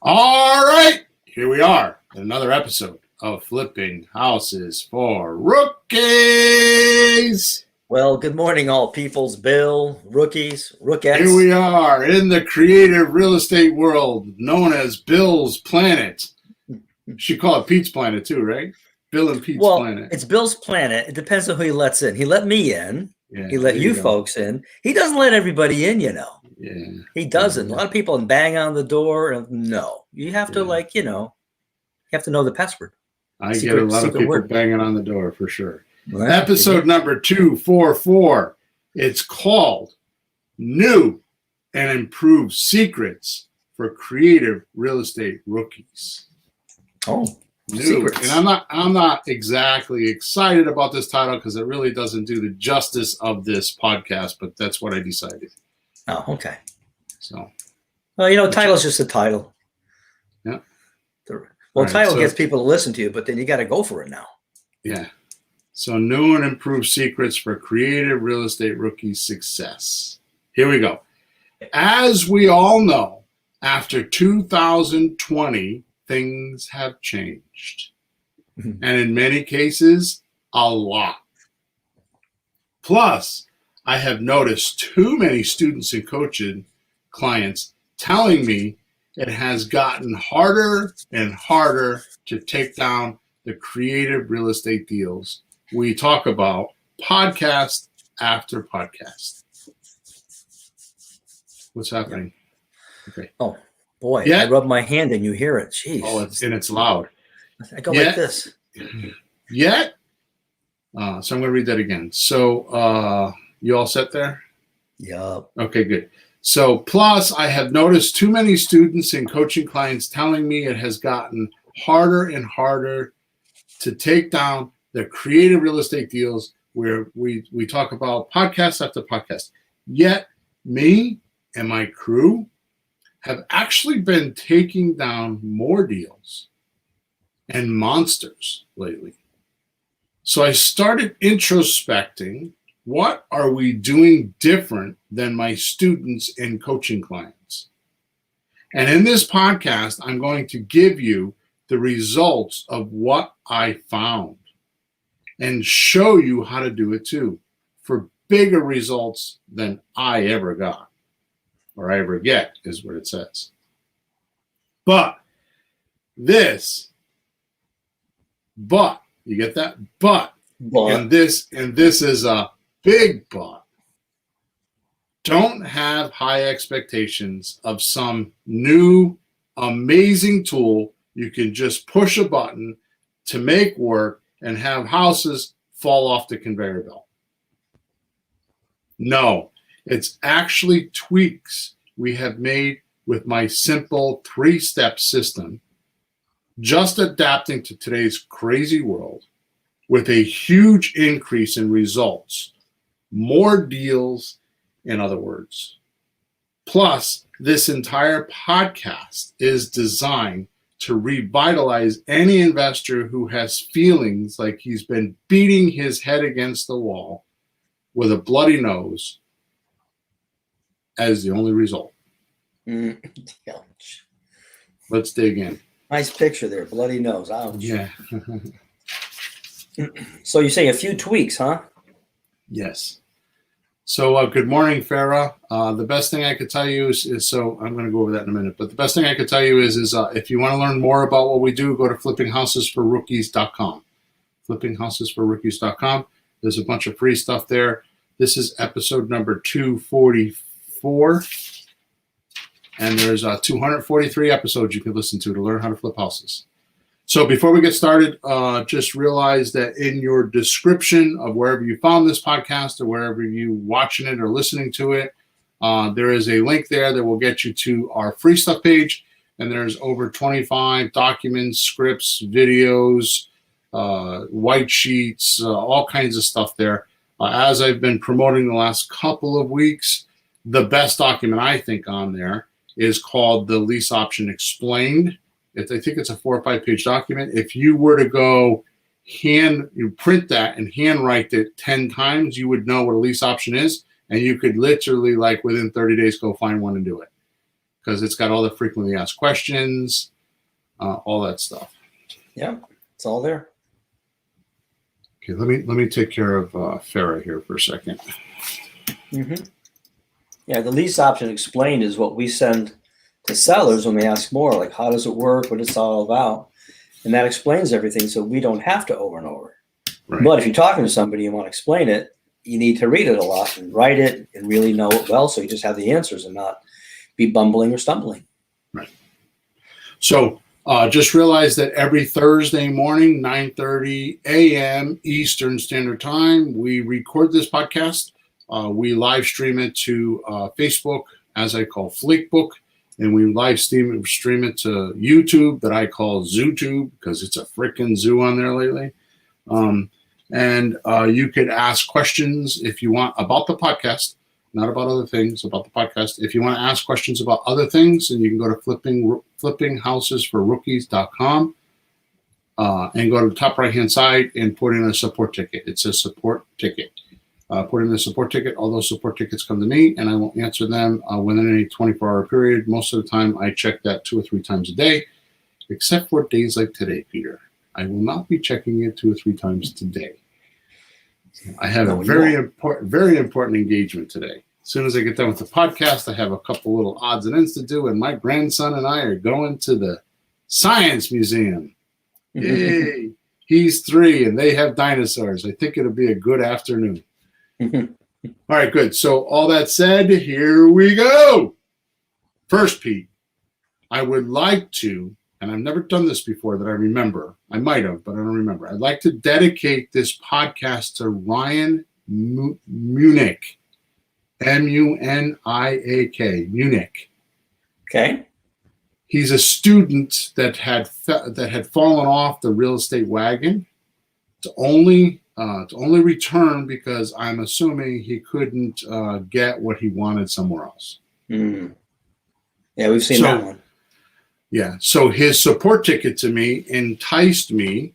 All right, here we are, another episode of Flipping Houses for Rookies. Well, good morning, all peoples, Bill, rookies, rookettes. Here we are in the creative real estate world known as Bill's Planet. You should call it Pete's Planet too, right? Bill and Pete's Planet. It's Bill's Planet. It depends on who he lets in. He let me in. Yeah, he let you folks in. He doesn't let everybody in, you know. Yeah. He doesn't. A lot of people bang on the door. And no, you have to you have to know the password. I get a lot of people banging on the door for sure. Well, Episode number 244. It's called New and Improved Secrets for Creative Real Estate Rookies. Oh, New. Secrets. And I'm not exactly excited about this title because it really doesn't do the justice of this podcast, but that's what I decided. Oh, okay. So, well, title's just a title. Yeah. Title gets people to listen to you, but then you got to go for it now. Yeah. So, new and improved secrets for creative real estate rookie success. Here we go. As we all know, after 2020, things have changed. And in many cases, a lot. Plus, I have noticed too many students and coaching clients telling me it has gotten harder and harder to take down the creative real estate deals we talk about podcast after podcast. What's happening? Okay. Oh, boy. I rub my hand and you hear it. Jeez. Oh, it's loud. I go like this. Yet. So I'm going to read that again. So you all set there? Yup. Okay, good. So plus I have noticed too many students and coaching clients telling me it has gotten harder and harder to take down the creative real estate deals where we talk about podcast after podcast. Yet me and my crew have actually been taking down more deals and monsters lately. So I started introspecting. What are we doing different than my students and coaching clients? And in this podcast, I'm going to give you the results of what I found and show you how to do it too for bigger results than I ever got or I ever get is what it says. But you get that? But. And this is a big but. Don't have high expectations of some new amazing tool you can just push a button to make work and have houses fall off the conveyor belt. No, it's actually tweaks we have made with my simple 3-step system, just adapting to today's crazy world with a huge increase in results. More deals, in other words. Plus, this entire podcast is designed to revitalize any investor who has feelings like he's been beating his head against the wall with a bloody nose as the only result. Ouch. Let's dig in. Nice picture there, bloody nose. Ouch. Yeah. So you say a few tweaks, huh? Yes. So good morning, Farah. The best thing I could tell you is so I'm going to go over that in a minute, but the best thing I could tell you is if you want to learn more about what we do, go to flippinghousesforrookies.com. Flippinghousesforrookies.com. There's a bunch of free stuff there. This is episode number 244, and there's 243 episodes you can listen to learn how to flip houses. So before we get started, just realize that in your description of wherever you found this podcast or wherever you watching it or listening to it, there is a link there that will get you to our free stuff page. And there's over 25 documents, scripts, videos, white sheets, all kinds of stuff there. As I've been promoting the last couple of weeks, the best document I think on there is called the Lease Option Explained. I think it's a 4 or 5 page document. If you were to go print that and handwrite it 10 times, you would know what a lease option is. And you could literally, like within 30 days, go find one and do it. because it's got all the frequently asked questions, all that stuff. Yeah, it's all there. Okay, let me take care of Farah here for a second. Mm-hmm. Yeah, the lease option explained is what we send to sellers when they ask more, like how does it work, what it's all about, and that explains everything, so we don't have to over and over. Right. But if you're talking to somebody and want to explain it, you need to read it a lot and write it and really know it well, so you just have the answers and not be bumbling or stumbling. Right. So just realize that every Thursday morning, 9:30 a.m. Eastern Standard Time, we record this podcast. We live stream it to Facebook, as I call Fleekbook, and we live stream it to YouTube, that I call ZooTube, because it's a freaking zoo on there lately. And you could ask questions if you want about the podcast, not about other things, about the podcast. If you want to ask questions about other things, then you can go to flippinghousesforrookies.com and go to the top right-hand side and put in a support ticket. It says support ticket. Put in the support ticket. All those support tickets come to me, and I will answer them within a 24-hour period. Most of the time, I check that 2 or 3 times a day, except for days like today, Peter. I will not be checking it 2 or 3 times today. I have a very important engagement today. As soon as I get done with the podcast, I have a couple little odds and ends to do, and my grandson and I are going to the Science Museum. Yay! He's 3, and they have dinosaurs. I think it'll be a good afternoon. All right, good. So all that said, here we go. First, Pete, I would like to, and I've never done this before that I remember. I might have, but I don't remember. I'd like to dedicate this podcast to Ryan Munick, Muniak, Munick. Okay. He's a student that had fallen off the real estate wagon to only return because I'm assuming he couldn't get what he wanted somewhere else. Mm. Yeah, we've seen that one. Yeah, so his support ticket to me enticed me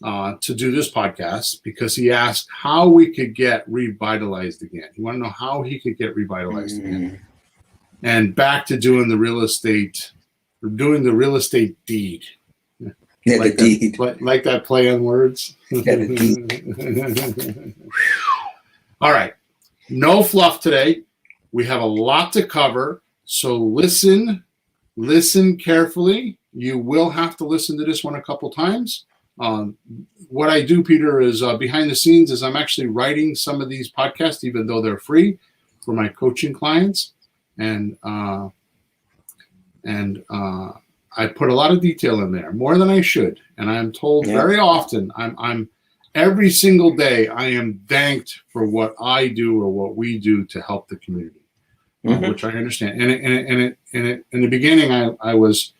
to do this podcast because he asked how we could get revitalized again. He wanted to know how he could get revitalized again, and back to doing the real estate deed. Yeah, like the deed. Like that play on words. Yeah, the deed. All right. No fluff today. We have a lot to cover. So listen carefully. You will have to listen to this one a couple times. What I do, Peter, is behind the scenes is I'm actually writing some of these podcasts, even though they're free, for my coaching clients. And I put a lot of detail in there, more than I should. And I'm told very often, I'm every single day, I am thanked for what I do or what we do to help the community, which I understand. And in the beginning, I was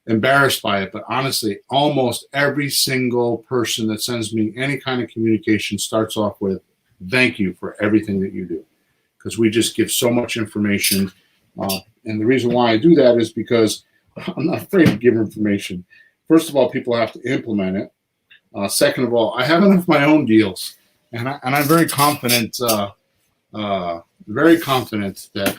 embarrassed by it, but honestly, almost every single person that sends me any kind of communication starts off with, thank you for everything that you do. Because we just give so much information. And the reason why I do that is because I'm not afraid to give information. First of all, people have to implement it. Second of all, I have enough of my own deals, and I'm very confident. Very confident that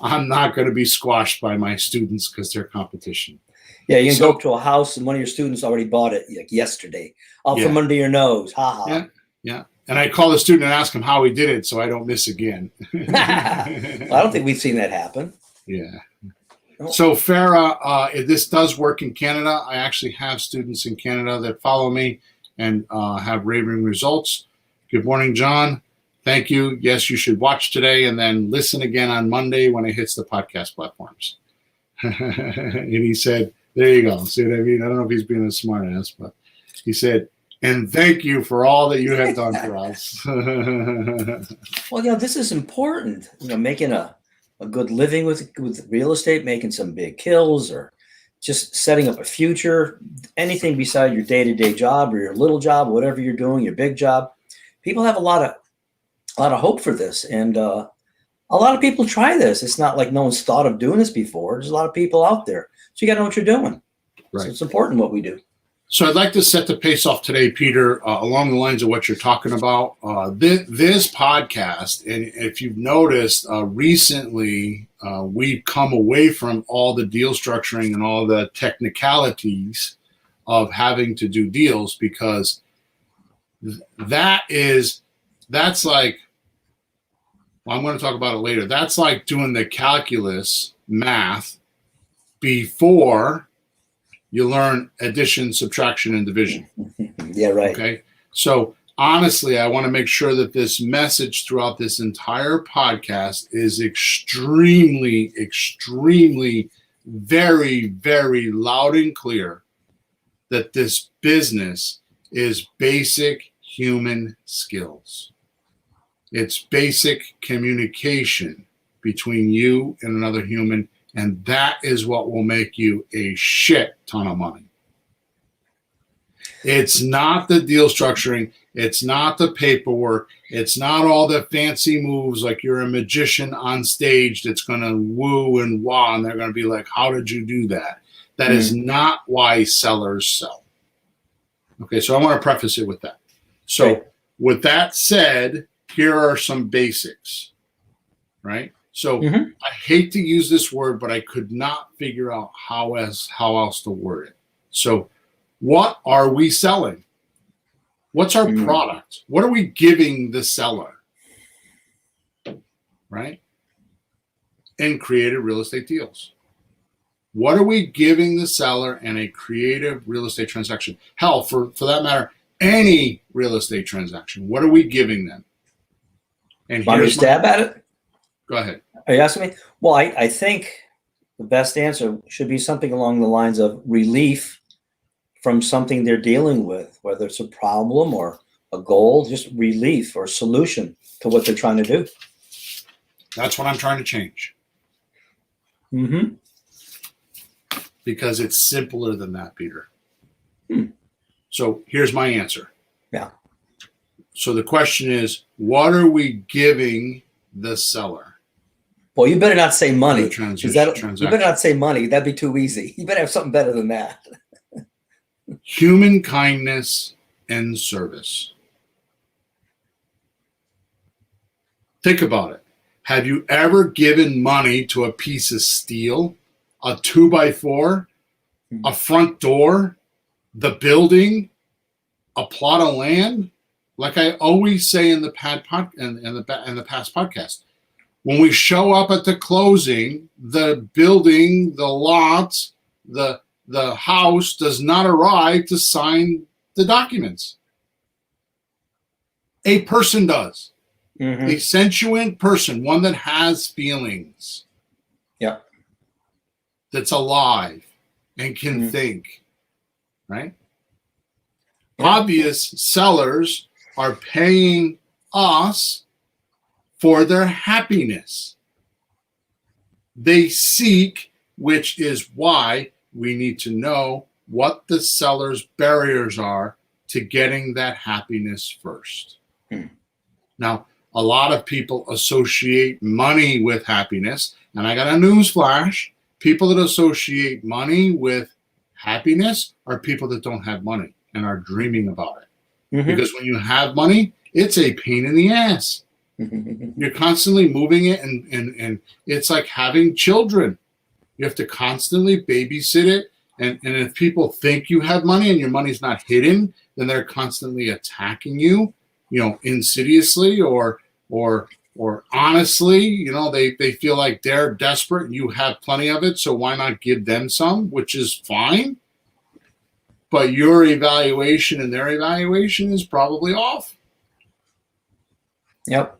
I'm not going to be squashed by my students because they're competition. Yeah, you can go up to a house and one of your students already bought it like yesterday, from under your nose. Ha ha. Yeah. And I call the student and ask him how he did it so I don't miss again. Well, I don't think we've seen that happen. Yeah. So Farah, this does work in Canada. I actually have students in Canada that follow me and have raving results. Good morning, John. Thank you. Yes, you should watch today and then listen again on Monday when it hits the podcast platforms. And he said, there you go. See what I mean? I don't know if he's being a smart ass, but he said, and thank you for all that you have done for us. Well, this is important. Making a good living with real estate, making some big kills, or just setting up a future, anything beside your day-to-day job or your little job, whatever you're doing, your big job. People have a lot of hope for this, and a lot of people try this. It's not like no one's thought of doing this before. There's a lot of people out there, so you got to know what you're doing. Right. So it's important what we do. So I'd like to set the pace off today, Peter, along the lines of what you're talking about. This podcast, and if you've noticed recently, we've come away from all the deal structuring and all the technicalities of having to do deals, because that's like, well, I'm going to talk about it later. That's like doing the calculus math before you learn addition, subtraction, and division. Yeah, right. Okay. So honestly, I want to make sure that this message throughout this entire podcast is extremely, extremely, very, very loud and clear that this business is basic human skills. It's basic communication between you and another human, and that is what will make you a shit ton of money. It's not the deal structuring. It's not the paperwork. It's not all the fancy moves like you're a magician on stage that's going to woo and wah, and they're going to be like, how did you do that? That is not why sellers sell. Okay, so I want to preface it with that. So with that said, here are some basics, right? So I hate to use this word, but I could not figure out how else to word it. So what are we selling? What's our product? What are we giving the seller? Right? In creative real estate deals. What are we giving the seller in a creative real estate transaction? Hell, for that matter, any real estate transaction. What are we giving them? And want me to stab at it? Go ahead. Are you asking me? Well, I think the best answer should be something along the lines of relief from something they're dealing with, whether it's a problem or a goal, just relief or solution to what they're trying to do. That's what I'm trying to change. Because it's simpler than that, Peter. So here's my answer. Yeah. So the question is, what are we giving the seller? Well, you better not say money. You better not say money. That'd be too easy. You better have something better than that. Human kindness and service. Think about it. Have you ever given money to a piece of steel, a 2x4, a front door, the building, a plot of land? Like I always say in the past podcast, when we show up at the closing, the building, the lot, the house does not arrive to sign the documents. A person does. A sentient person, one that has feelings. Yeah. That's alive and can think, right? Obvious sellers are paying us for their happiness. They seek, which is why we need to know what the seller's barriers are to getting that happiness first. Now, a lot of people associate money with happiness, and I got a news flash. People that associate money with happiness are people that don't have money and are dreaming about it. Because when you have money, it's a pain in the ass. You're constantly moving it, and it's like having children. You have to constantly babysit it. And if people think you have money and your money's not hidden, then they're constantly attacking you, insidiously or honestly. They feel like they're desperate and you have plenty of it, so why not give them some, which is fine. But your evaluation and their evaluation is probably off. Yep.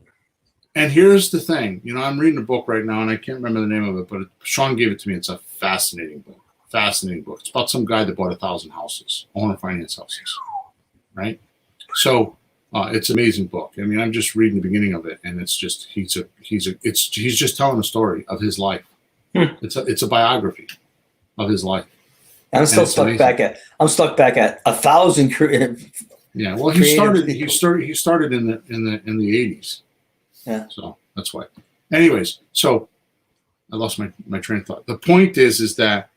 And here's the thing. I'm reading a book right now, and I can't remember the name of it, but Sean gave it to me. It's a fascinating book. It's about some guy that bought 1,000 houses, owner finance houses, right? So it's an amazing book. I mean, I'm just reading the beginning of it, and it's just he's just telling a story of his life. It's a biography of his life. I'm still stuck back at 1,000. Yeah, well, he started in the 80s. Yeah. So that's why. Anyways, so I lost my train of thought. The point is that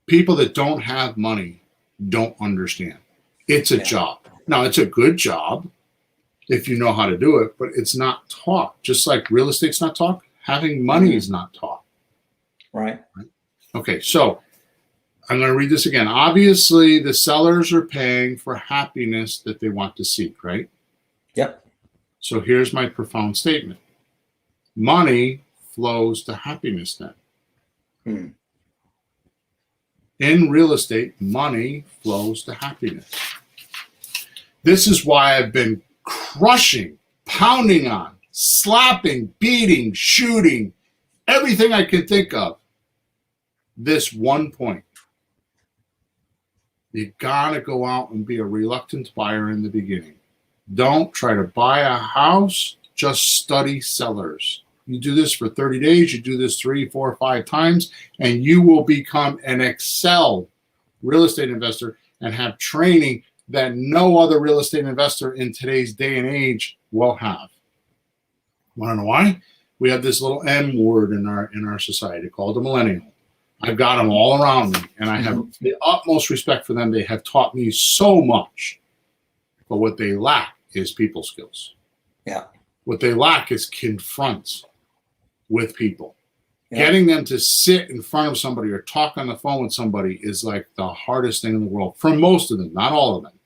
people that don't have money don't understand. It's a job. Now, it's a good job. if you know how to do it, but it's not taught. Just like real estate's not taught, having money is not taught. Right. Okay, so I'm going to read this again. Obviously, the sellers are paying for happiness that they want to seek, right? Yep. So here's my profound statement. Money flows to happiness then. Hmm. In real estate, money flows to happiness. This is why I've been crushing, pounding on, slapping, beating, shooting, everything I can think of. This one point. You gotta go out and be a reluctant buyer in the beginning. Don't try to buy a house, just study sellers. You do this for 30 days, you do this 3, 4, 5 times, and you will become an excelled real estate investor and have training that no other real estate investor in today's day and age will have. Want to know why? We have this little M word in our society called a millennial. I've got them all around me, and I have the utmost respect for them. They have taught me so much. But what they lack is people skills. Yeah. What they lack is confronts with people. Yeah. Getting them to sit in front of somebody or talk on the phone with somebody is like the hardest thing in the world for most of them, not all of them.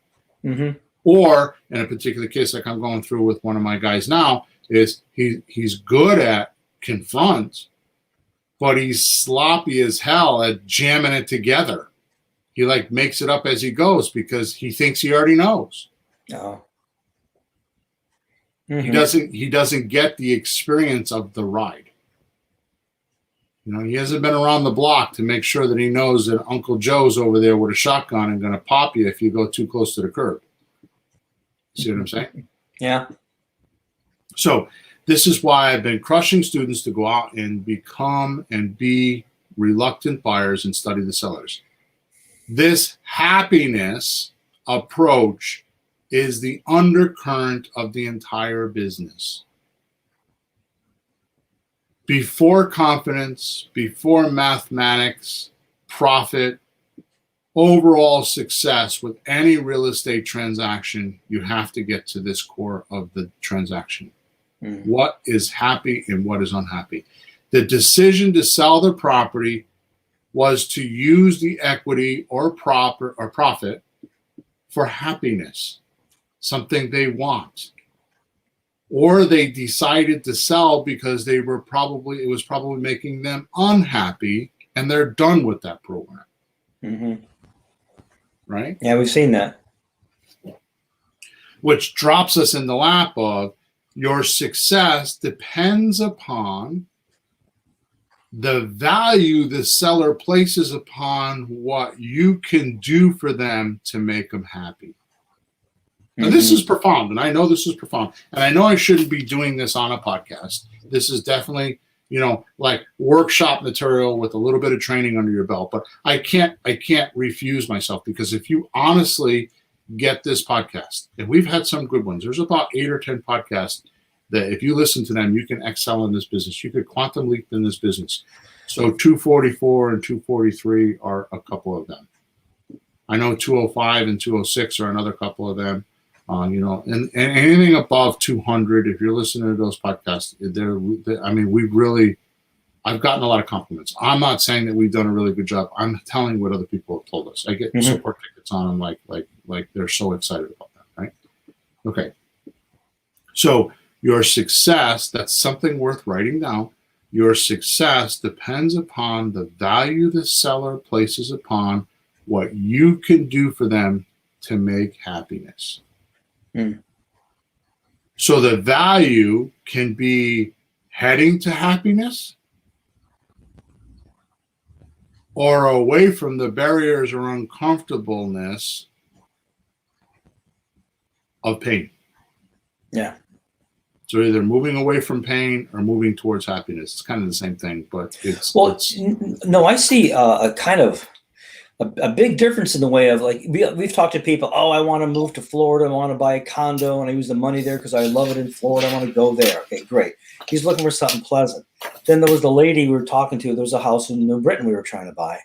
Mm-hmm. Or in a particular case, like I'm going through with one of my guys now, is he's good at confronts, but he's sloppy as hell at jamming it together. He like makes it up as he goes because he thinks he already knows. Oh. Mm-hmm. He doesn't get the experience of the ride. You know, he hasn't been around the block to make sure that he knows that Uncle Joe's over there with a shotgun and going to pop you if you go too close to the curb. See what I'm saying? Yeah. So this is why I've been crushing students to go out and become and be reluctant buyers and study the sellers. This happiness approach is the undercurrent of the entire business. Before confidence, before mathematics, profit, overall success with any real estate transaction, you have to get to this core of the transaction. Mm-hmm. What is happy and what is unhappy? The decision to sell the property was to use the equity or profit for happiness, something they want. Or they decided to sell because it was probably making them unhappy, and they're done with that program. Mm-hmm. Right? Yeah, we've seen that. Which drops us in the lap of your success depends upon the value the seller places upon what you can do for them to make them happy. Now, this is profound, and I know this is profound, and I know I shouldn't be doing this on a podcast. This is definitely, like workshop material with a little bit of training under your belt, but I can't refuse myself, because if you honestly get this podcast, and we've had some good ones, there's about 8 or 10 podcasts that if you listen to them, you can excel in this business. You could quantum leap in this business. So 244 and 243 are a couple of them. I know 205 and 206 are another couple of them. And anything above 200, if you're listening to those podcasts, I've gotten a lot of compliments. I'm not saying that we've done a really good job. I'm telling what other people have told us. I get support tickets on them, like they're so excited about that, right? Okay. So your success, that's something worth writing down. Your success depends upon the value the seller places upon what you can do for them to make happiness. So the value can be heading to happiness or away from the barriers or uncomfortableness of pain. Yeah. So either moving away from pain or moving towards happiness. It's kind of the same thing, but no, I see a kind of a big difference in the way of, like, we've talked to people, I want to move to Florida, I want to buy a condo, and I use the money there because I love it in Florida, I want to go there. Okay, great. He's looking for something pleasant. Then there was the lady we were talking to. There was a house in New Britain we were trying to buy,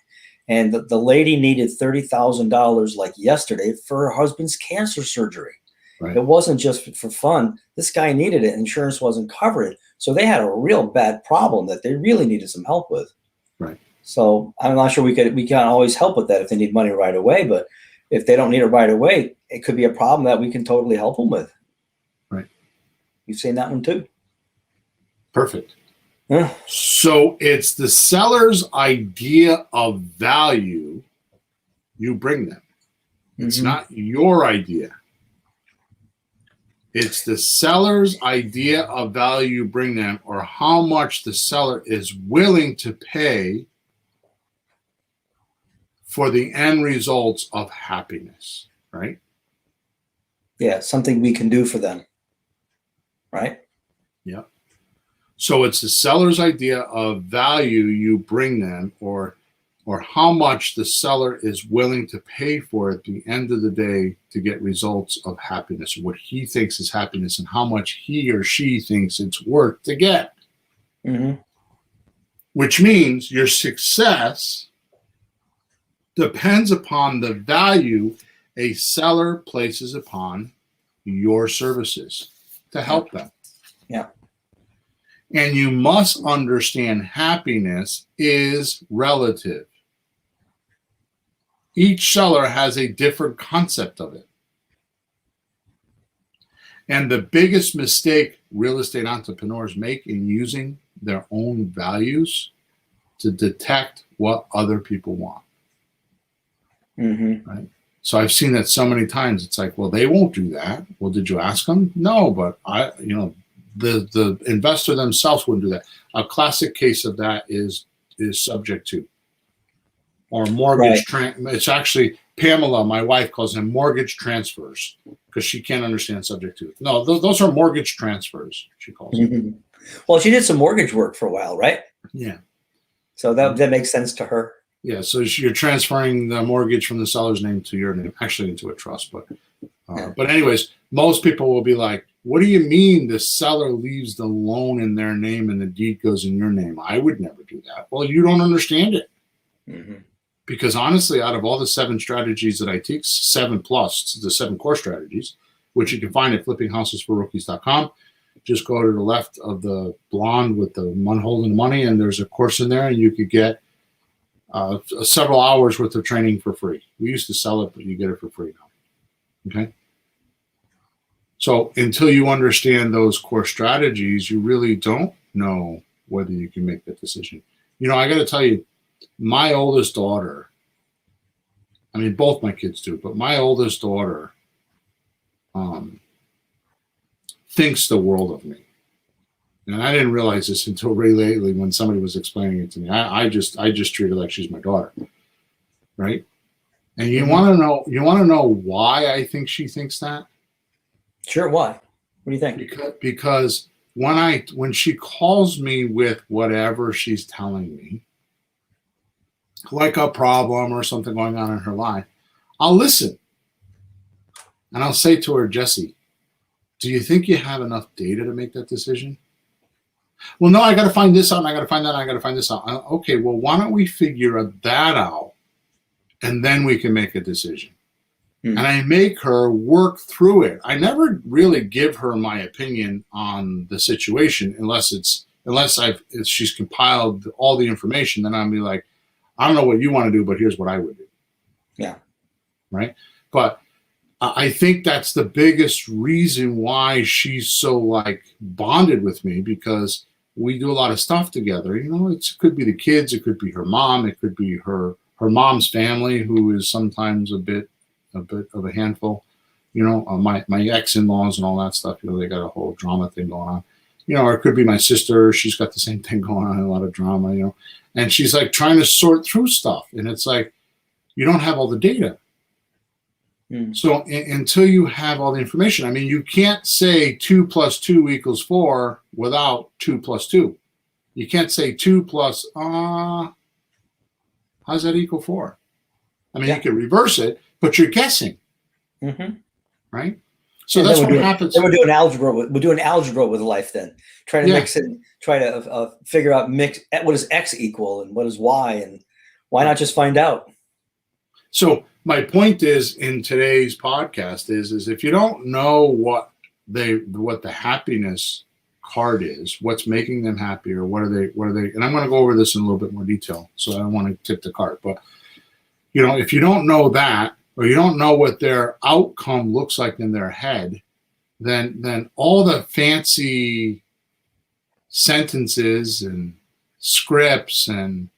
and the lady needed $30,000 like yesterday for her husband's cancer surgery. Right. It wasn't just for fun. This guy needed it. Insurance wasn't covering it. So they had a real bad problem that they really needed some help with. Right. So I'm not sure we can't always help with that if they need money right away, but if they don't need it right away, it could be a problem that we can totally help them with. Right. You've seen that one too. Perfect. Yeah. So it's the seller's idea of value you bring them. It's not your idea. It's the seller's idea of value you bring them, or how much the seller is willing to pay for the end results of happiness, right? Yeah, something we can do for them, right? Yeah. So it's the seller's idea of value you bring them, or how much the seller is willing to pay for at the end of the day to get results of happiness, what he thinks is happiness, and how much he or she thinks it's worth to get. Which means your success depends upon the value a seller places upon your services to help them. Yeah. And you must understand happiness is relative. Each seller has a different concept of it. And the biggest mistake real estate entrepreneurs make in using their own values to detect what other people want. Right? So I've seen that so many times. It's like, well, they won't do that. Well, did you ask them? No, but the investor themselves wouldn't do that. A classic case of that is subject to, or mortgage. It's actually Pamela, my wife, calls them mortgage transfers because she can't understand subject to. No, those are mortgage transfers, she calls them. Well, she did some mortgage work for a while, right? Yeah. So that makes sense to her. Yeah. So you're transferring the mortgage from the seller's name to your name, actually into a trust. But anyways, most people will be like, what do you mean the seller leaves the loan in their name and the deed goes in your name? I would never do that. Well, you don't understand it. Because honestly, out of all the 7 strategies that I teach, 7 plus the 7 core strategies, which you can find at flippinghousesforrookies.com, just go to the left of the blonde with the one holding the money, and there's a course in there, and you could get several hours worth of training for free. We used to sell it, but you get it for free now. Okay. So until you understand those core strategies, you really don't know whether you can make that decision. I got to tell you, my oldest daughter, I mean, both my kids do, but my oldest daughter thinks the world of me. And I didn't realize this until really lately when somebody was explaining it to me. I just treat her like she's my daughter, right? And you want to know why I think she thinks that? Sure. Why? What do you think? Because when she calls me with whatever she's telling me, like a problem or something going on in her life, I'll listen. And I'll say to her, Jesse, do you think you have enough data to make that decision? Well, no, I got to find this out, and I got to find that, and I got to find this out. Okay, well, why don't we figure that out, and then we can make a decision. And I make her work through it. I never really give her my opinion on the situation unless she's compiled all the information. Then I'll be like, I don't know what you want to do, but here's what I would do. Yeah. Right. But I think that's the biggest reason why she's so bonded with me, because we do a lot of stuff together. It could be the kids, it could be her mom, it could be her mom's family, who is sometimes a bit of a handful. My ex-in-laws and all that stuff. They got a whole drama thing going on. Or it could be my sister. She's got the same thing going on, a lot of drama. And she's trying to sort through stuff, and it's you don't have all the data. So until you have all the information, I mean, you can't say 2 + 2 = 4 without 2 + 2. You can't say 2 plus, how's that equal 4? I mean, you can reverse it, but you're guessing. Right? So that's what happens. Then we're doing algebra with life then. Try to mix it, try to figure out what does X equal and what is Y, and why not just find out? So my point is in today's podcast is if you don't know what the happiness card is, what's making them happy, or what are they, and I'm going to go over this in a little bit more detail, so I don't want to tip the card, but if you don't know that, or you don't know what their outcome looks like in their head, then all the fancy sentences and scripts, and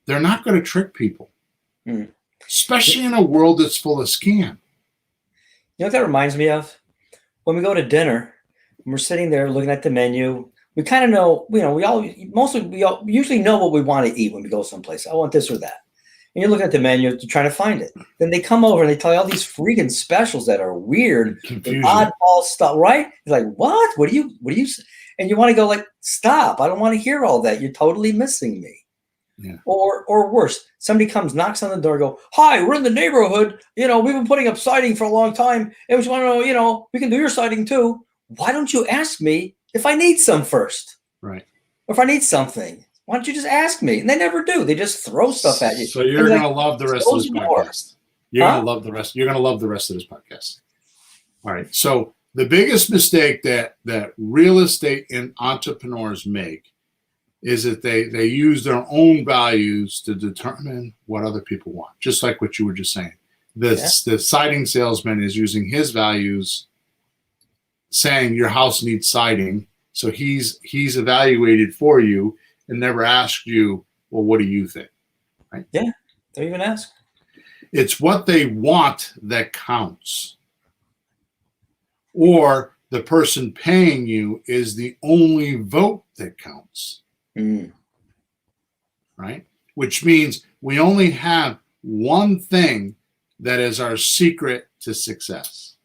they're not going to trick people, especially in a world that's full of scam. You know what that reminds me of? When we go to dinner, and we're sitting there looking at the menu, we kind of know, we usually know what we want to eat when we go someplace. I want this or that. And you're looking at the menu, you're trying to find it. Then they come over and they tell you all these freaking specials that are weird, oddball stuff, right? It's like, what? What do you? And you want to go like, stop! I don't want to hear all that. You're totally missing me. Yeah. Or worse, somebody comes, knocks on the door, go, hi, we're in the neighborhood. We've been putting up siding for a long time. And we just want to know, we can do your siding too. Why don't you ask me if I need some first? Right. Or if I need something. Why don't you just ask me? And they never do. They just throw stuff at you. So you're going to love the rest of this podcast. You're going to love the rest. You're going to love the rest of this podcast. All right. So the biggest mistake that real estate and entrepreneurs make is that they use their own values to determine what other people want. Just like what you were just saying. The siding salesman is using his values, saying your house needs siding. So he's evaluated for you and never asked you, well, what do you think? Right? Yeah, don't even ask. It's what they want that counts. Or the person paying you is the only vote that counts. Right? Which means we only have one thing that is our secret to success.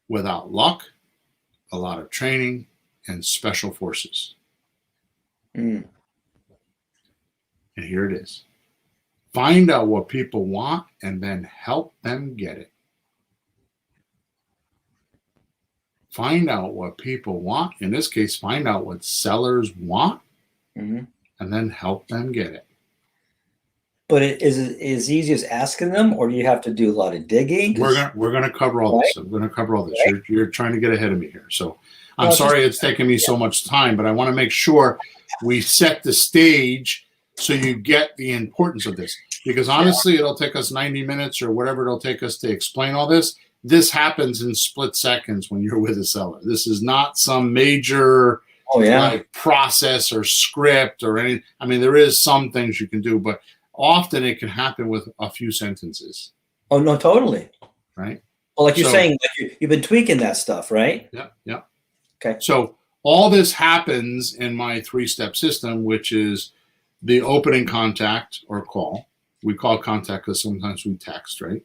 Without luck, a lot of training, and special forces. And here it is. Find out what people want and then help them get it. Find out what people want. In this case, find out what sellers want and then help them get it. But is it as easy as asking them, or do you have to do a lot of digging? We're gonna cover all this. I'm gonna cover all this. Right? You're trying to get ahead of me here. So I'm sorry it's taken me so much time, but I want to make sure we set the stage so you get the importance of this. Because honestly, it'll take us 90 minutes or whatever it'll take us to explain all this. This happens in split seconds when you're with a seller. This is not some major process or script or anything. I mean, there is some things you can do, but often it can happen with a few sentences. Oh, no, totally. Right? Well, like you're saying, you've been tweaking that stuff, right? Yeah. Okay. So all this happens in my 3-step system, which is the opening contact or call. We call it contact because sometimes we text, right?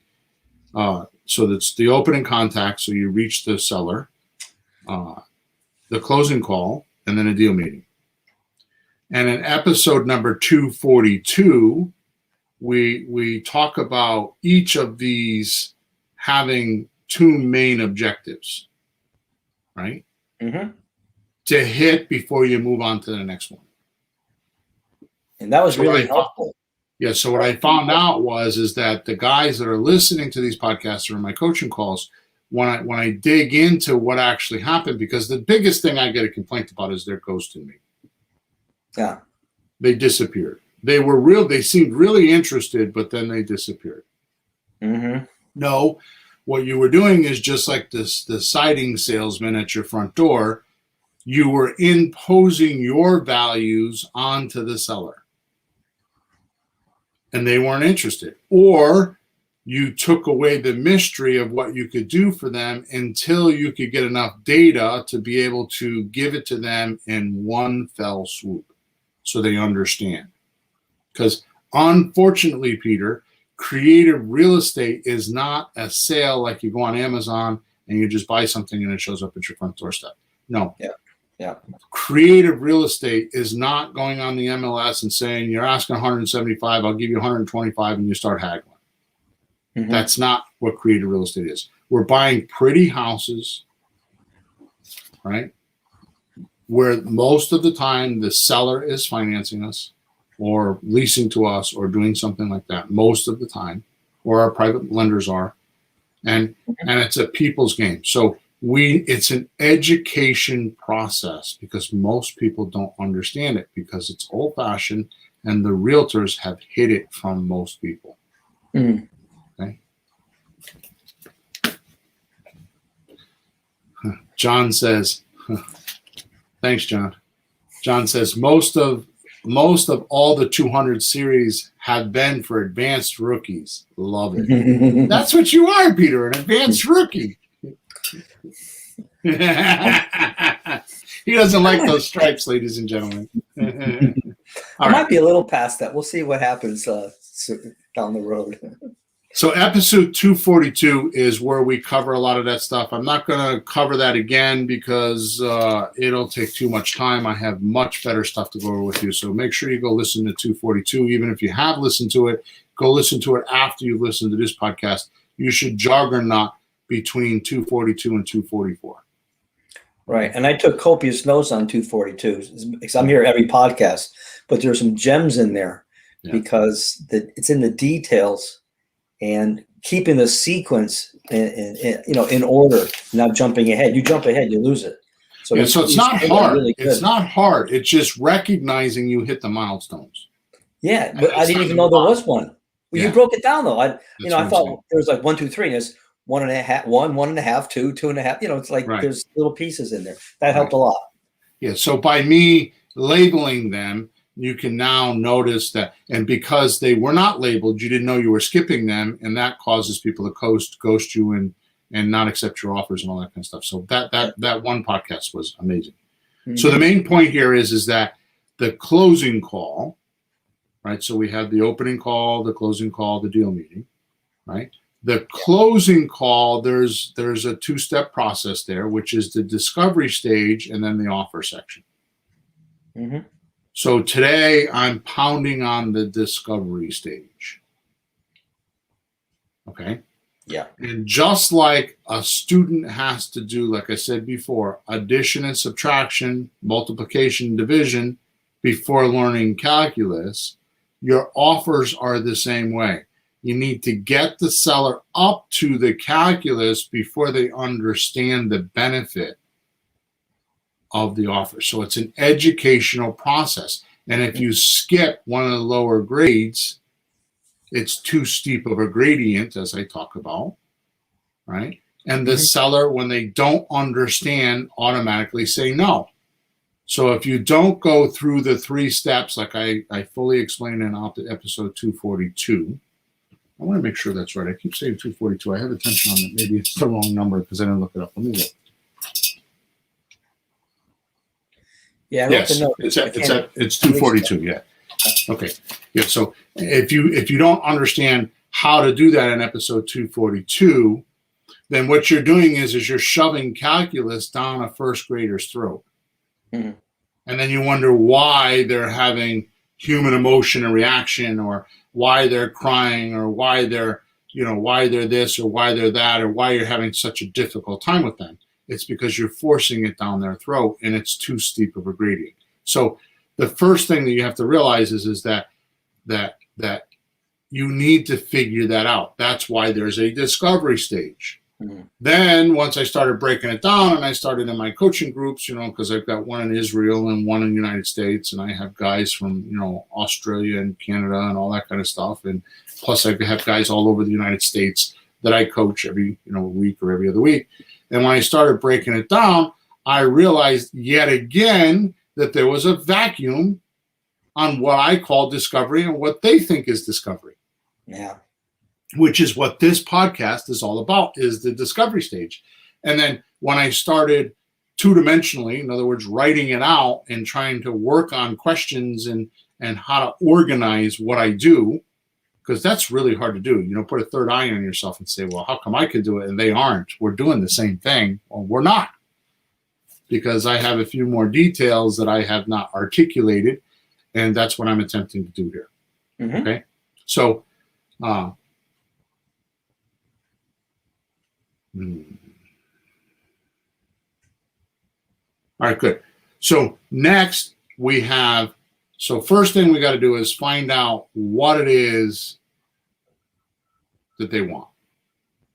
So that's the opening contact. So you reach the seller, the closing call, and then a deal meeting. And in episode number 242, we talk about each of these having 2 main objectives, right? To hit before you move on to the next one. And that was really helpful. Yeah. So what I found out is that the guys that are listening to these podcasts or in my coaching calls, when I dig into what actually happened, because the biggest thing I get a complaint about is they're ghosting me. Yeah. They disappeared. They seemed really interested, but then they disappeared. No, what you were doing is just like the siding salesman at your front door. You were imposing your values onto the seller. And they weren't interested. Or you took away the mystery of what you could do for them until you could get enough data to be able to give it to them in one fell swoop so they understand. Because unfortunately, Peter, creative real estate is not a sale like you go on Amazon and you just buy something and it shows up at your front doorstep. No. Yeah. Creative real estate is not going on the MLS and saying you're asking 175, I'll give you 125, and you start haggling. That's not what creative real estate is. We're buying pretty houses, right? Where most of the time the seller is financing us. or leasing to us or doing something like that most of the time, or our private lenders are. And it's a people's game. So it's an education process because most people don't understand it because it's old fashioned and the realtors have hid it from most people. Mm. Okay. John says, thanks, John. John says most of all the 200 series have been for advanced rookies. Love it. That's what you are, Peter, an advanced rookie. He doesn't like those stripes, ladies and gentlemen. I might be a little past that. We'll see what happens down the road. So episode 242 is where we cover a lot of that stuff. I'm not going to cover that again because it'll take too much time. I have much better stuff to go over with you. So make sure you go listen to 242. Even if you have listened to it, go listen to it after you've listened to this podcast. You should juggernaut between 242 and 244. Right. And I took copious notes on 242 because I'm here every podcast, but there's some gems in there because it's in the details. And keeping the sequence in order, not jumping ahead. You jump ahead, you lose it. So it's not hard. Really it's not hard. It's just recognizing you hit the milestones. Yeah, but I didn't even know there was one. Well, you broke it down though. I thought there was like 1, 2, 3, and there's 1.5, 1.5, 2, 2.5. It's like there's little pieces in there. That helped a lot. Yeah. So by me labeling them, you can now notice that, and because they were not labeled, you didn't know you were skipping them, and that causes people to ghost you and not accept your offers and all that kind of stuff. So that one podcast was amazing. Mm-hmm. So the main point here is that the closing call, right? So we have the opening call, the closing call, the deal meeting, right? The closing call, there's a 2-step process there, which is the discovery stage and then the offer section. Mm-hmm. So today I'm pounding on the discovery stage. Okay. Yeah. And just like a student has to do, like I said before, addition and subtraction, multiplication, division before learning calculus, your offers are the same way. You need to get the seller up to the calculus before they understand the benefit of the offer. So it's an educational process. And if you skip one of the lower grades, it's too steep of a gradient, as I talk about, right? And the seller, when they don't understand, automatically say no. So if you don't go through the 3 steps, like I fully explained in episode 242, I want to make sure that's right. I keep saying 242. I have attention on it. Maybe it's the wrong number because I didn't look it up. Let me look. Yeah, yes, it's 242. Yeah. Okay. Yeah. So if you don't understand how to do that in episode 242, then what you're doing is you're shoving calculus down a first grader's throat, and then you wonder why they're having human emotion and reaction, or why they're crying, or why they're this, or why they're that, or why you're having such a difficult time with them. It's because you're forcing it down their throat, and it's too steep of a gradient. So the first thing that you have to realize is that you need to figure that out. That's why there's a discovery stage. Mm-hmm. Then once I started breaking it down, and I started in my coaching groups, because I've got one in Israel and one in the United States, and I have guys from, Australia and Canada and all that kind of stuff. And plus I have guys all over the United States that I coach every, week or every other week. And when I started breaking it down, I realized yet again that there was a vacuum on what I call discovery and what they think is discovery. Yeah. Which is what this podcast is all about, is the discovery stage. And then when I started 2-dimensionally, in other words, writing it out and trying to work on questions and how to organize what I do, because that's really hard to do. Put a third eye on yourself and say, well, how come I could do it and they aren't? We're doing the same thing. Well, we're not, because I have a few more details that I have not articulated, and that's what I'm attempting to do here. Mm-hmm. Okay? So, all right, good. So next we have So first thing we got to do is find out what it is that they want.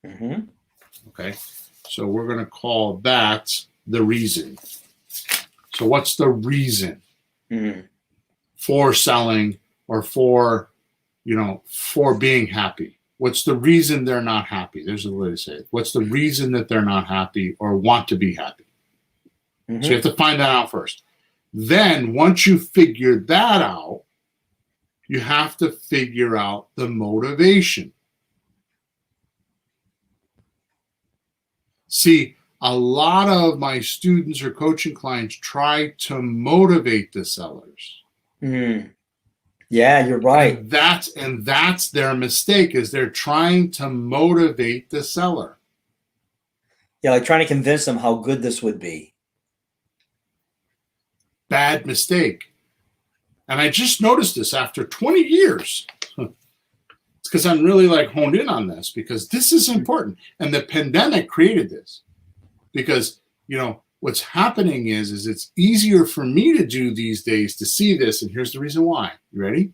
Mm-hmm. Okay. So we're going to call that the reason. So what's the reason for selling or for being happy? What's the reason they're not happy? There's a way to say it. What's the reason that they're not happy or want to be happy? So you have to find that out first. Then once you figure that out, you have to figure out the motivation. See, a lot of my students or coaching clients try to motivate the sellers. Yeah, you're right. And that's their mistake, is they're trying to motivate the seller. Yeah, like trying to convince them how good this would be. Bad mistake. And I just noticed this after 20 years. It's because I'm really honed in on this, because this is important. And the pandemic created this, because, what's happening is it's easier for me to do these days to see this. And here's the reason why. You ready?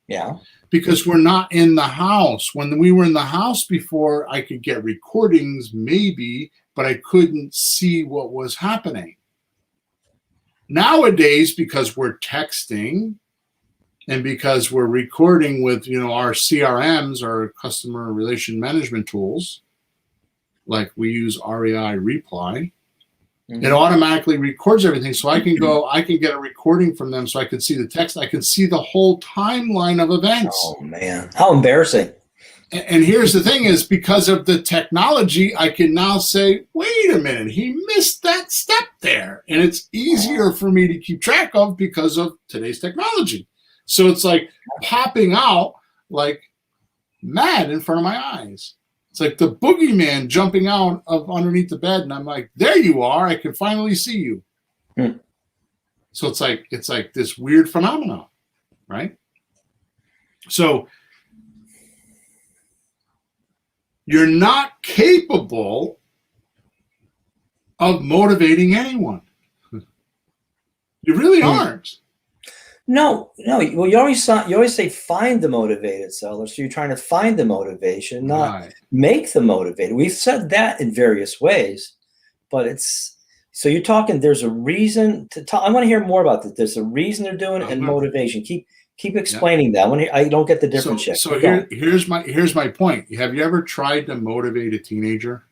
Yeah. Because we're not in the house. When we were in the house before, I could get recordings maybe, but I couldn't see what was happening. Nowadays, because we're texting and because we're recording with, our CRMs, our customer relation management tools, like we use REI Reply, it automatically records everything. So I can get a recording from them so I can see the text. I can see the whole timeline of events. Oh, man. How embarrassing. And here's the thing is, because of the technology, I can now say, wait a minute, he missed that step there. And it's easier for me to keep track of because of today's technology. So it's like popping out like mad in front of my eyes. It's like the boogeyman jumping out of underneath the bed. And I'm like, there you are. I can finally see you. So it's like this weird phenomenon, right? So you're not capable of motivating anyone. You really aren't. No. Well, you always say find the motivated seller. So you're trying to find the motivation, not make the motivated. We've said that in various ways, but so you're talking. There's a reason to talk. I want to hear more about that. There's a reason they're doing it and motivation. Keep explaining that. I don't get the difference yet. So here's my point. Have you ever tried to motivate a teenager?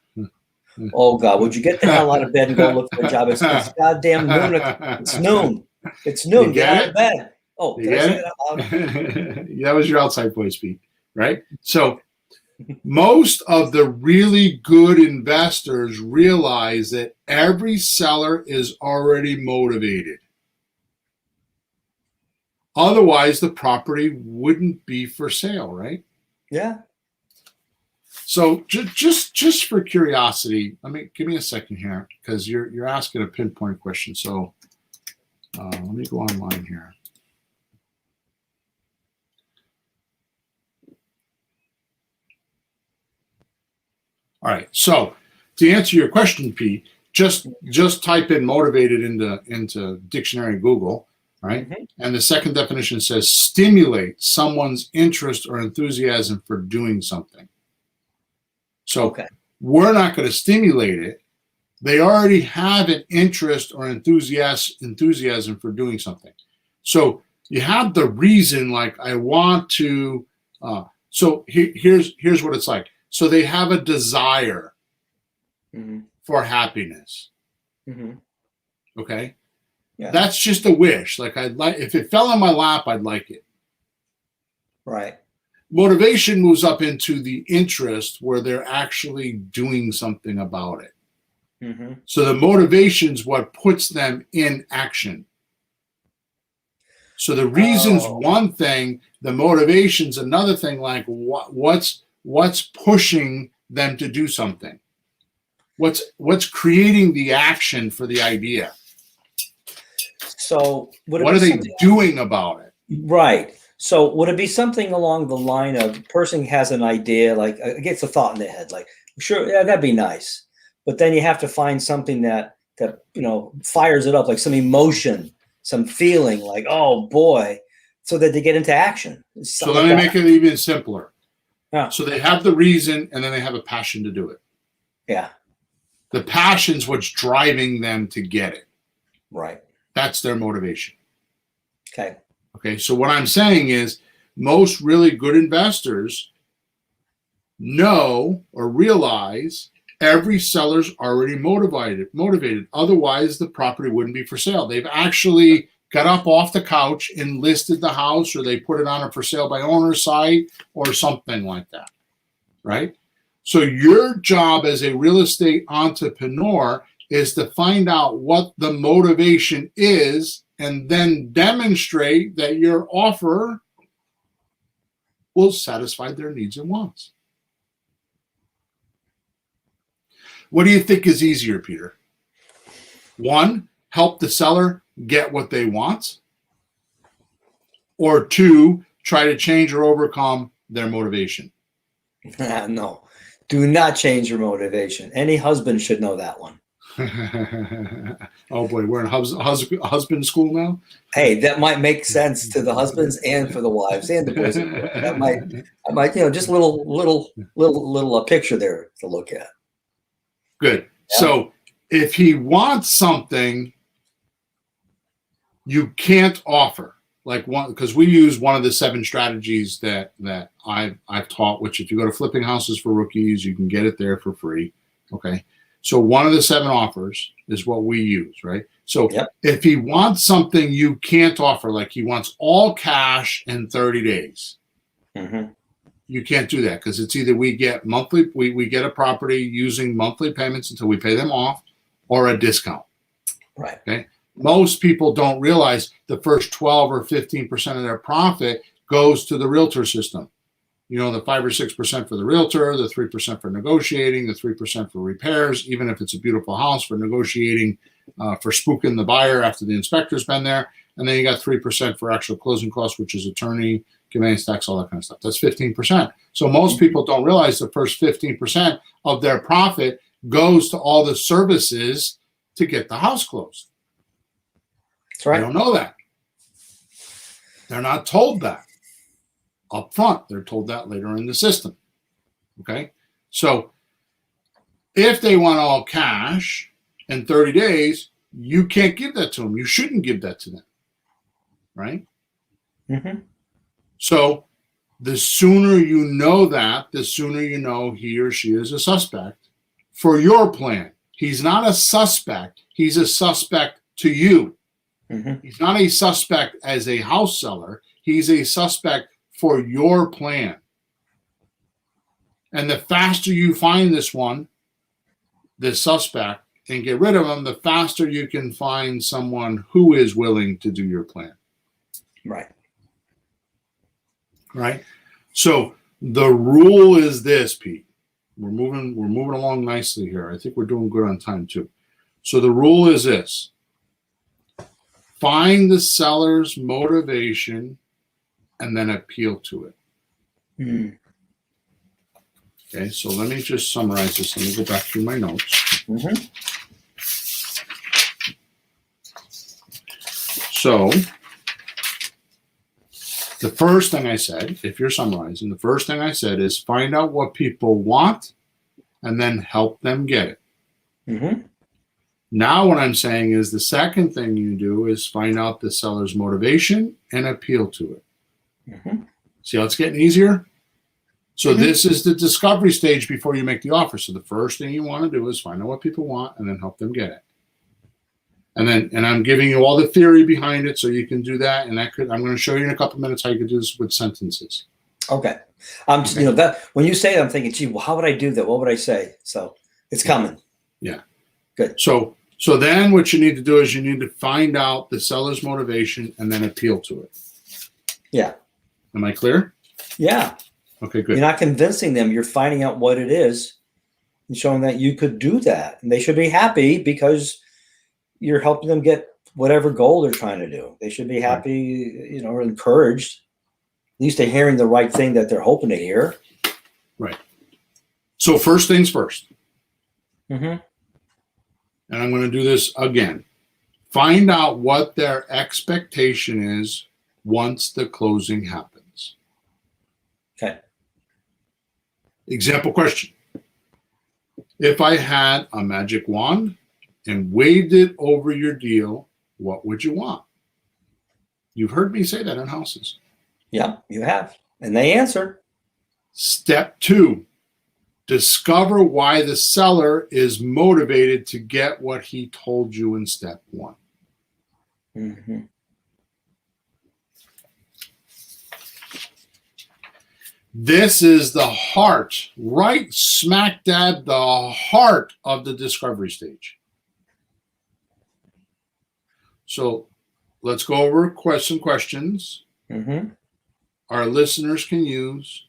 Oh God, would you get the hell out of bed and go look for a job? It's goddamn noon. It's noon. It's noon. Get out of bed. Oh, did I say that out loud? That was your outside voice, Pete. Right? So most of the really good investors realize that every seller is already motivated. Otherwise, the property wouldn't be for sale, right? Yeah. So just for curiosity, give me a second here, because you're asking a pinpoint question. So let me go online here. All right. So to answer your question, Pete, just type in motivated into dictionary Google. Right? And the second definition says stimulate someone's interest or enthusiasm for doing something. So we're not going to stimulate it. They already have an interest or enthusiasm for doing something. So you have the reason, like I want to. So here's what it's like. So they have a desire for happiness. Okay. Yeah. That's just a wish. Like if it fell in my lap, I'd like it. Right. Motivation moves up into the interest, where they're actually doing something about it. So the motivation's what puts them in action. So the reason's one thing, the motivation's another thing. Like what's pushing them to do something? What's creating the action for the idea? So what are they doing about it? Right. So would it be something along the line of, a person has an idea, like gets a thought in their head, like, sure, yeah, that'd be nice. But then you have to find something that fires it up, like some emotion, some feeling, like, oh boy, so that they get into action. So let me make it even simpler. Yeah. So they have the reason, and then they have a passion to do it. Yeah. The passion's what's driving them to get it. Right. That's their motivation. Okay. Okay. So what I'm saying is most really good investors know or realize every seller's already motivated. Otherwise, the property wouldn't be for sale. They've actually got up off the couch and listed the house, or they put it on a for sale by owner site or something like that, right? So your job as a real estate entrepreneur is to find out what the motivation is and then demonstrate that your offer will satisfy their needs and wants. What do you think is easier, Peter? One, help the seller get what they want, or two, try to change or overcome their motivation? No, do not change your motivation. Any husband should know that one. Oh boy, we're in husband school now. Hey, that might make sense to the husbands and for the wives and the boys and girls. That might, just a little picture there to look at. Good. Yeah. So if he wants something you can't offer, like one, because we use one of the 7 strategies that I've taught, which if you go to Flipping Houses for Rookies, you can get it there for free. Okay. So one of the 7 offers is what we use, right? So if he wants something you can't offer, like he wants all cash in 30 days, you can't do that, because it's either we get monthly, we get a property using monthly payments until we pay them off, or a discount. Right. Okay. Most people don't realize the first 12 or 15% of their profit goes to the realtor system. You know, the 5 or 6% for the realtor, the 3% for negotiating, the 3% for repairs, even if it's a beautiful house, for negotiating, for spooking the buyer after the inspector's been there. And then you got 3% for actual closing costs, which is attorney, conveyance tax, all that kind of stuff. That's 15%. So most people don't realize the first 15% of their profit goes to all the services to get the house closed. That's right. They don't know that. They're not told that up front. They're told that later in the system. Okay. So if they want all cash in 30 days, you can't give that to them. You shouldn't give that to them. Right? So the sooner you know that, the sooner you know he or she is a suspect for your plan. He's not a suspect. He's a suspect to you. He's not a suspect as a house seller. He's a suspect for your plan. And the faster you find this suspect, and get rid of him, the faster you can find someone who is willing to do your plan. Right. Right. So the rule is this, Pete. We're moving along nicely here. I think we're doing good on time too. So the rule is this: find the seller's motivation and then appeal to it. Okay, so let me just summarize this. Let me go back through my notes. So the first thing I said, if you're summarizing, the first thing I said is find out what people want and then help them get it. Now what I'm saying is the second thing you do is find out the seller's motivation and appeal to it. See how it's getting easier? So this is the discovery stage before you make the offer. So the first thing you want to do is find out what people want and then help them get it. And I'm giving you all the theory behind it so you can do that. And I'm going to show you in a couple of minutes how you can do this with sentences. Okay. You know, that when you say that, I'm thinking, gee, well, how would I do that? What would I say? So it's coming. Yeah. Good. So then what you need to do is you need to find out the seller's motivation and then appeal to it. Yeah. Am I clear? Yeah. Okay, good. You're not convincing them. You're finding out what it is and showing that you could do that. And they should be happy because you're helping them get whatever goal they're trying to do. They should be happy, you know, or encouraged. At least they're hearing the right thing that they're hoping to hear. Right. So first things first. And I'm going to do this again. Find out what their expectation is once the closing happens. Okay. Example question. If I had a magic wand and waved it over your deal, what would you want? You've heard me say that in houses. Yeah, you have. And they answer. Step 2, discover why the seller is motivated to get what he told you in step 1. Mm-hmm. This is the heart, right smack dab, the heart of the discovery stage. So let's go over some questions Mm-hmm. our listeners can use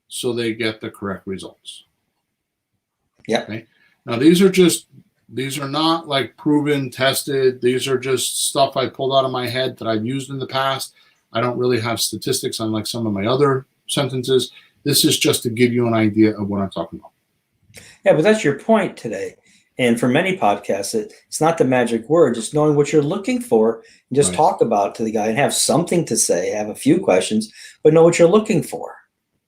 so they get the correct results. Yeah. Okay. Now these are not like proven, tested. These are just stuff I pulled out of my head that I've used in the past. I don't really have statistics unlike some of my other sentences. This is just to give you an idea of what I'm talking about. Yeah, but that's your point today. And for many podcasts, it's not the magic word, just knowing what you're looking for and just talk about it to the guy and have something to say, have a few questions, but know what you're looking for.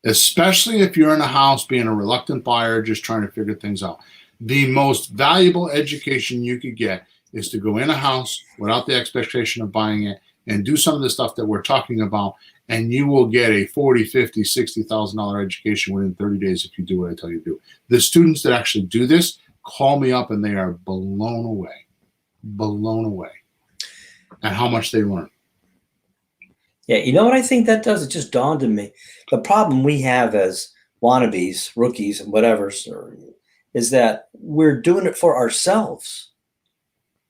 Especially if you're in a house being a reluctant buyer, just trying to figure things out. The most valuable education you could get is to go in a house without the expectation of buying it and do some of the stuff that we're talking about, and you will get a $40,000, $50,000, $60,000 education within 30 days if you do what I tell you to do. The students that actually do this call me up and they are blown away at how much they learn. Yeah, you know what I think that does? It just dawned on me. The problem we have as wannabes, rookies, and whatever, is that we're doing it for ourselves.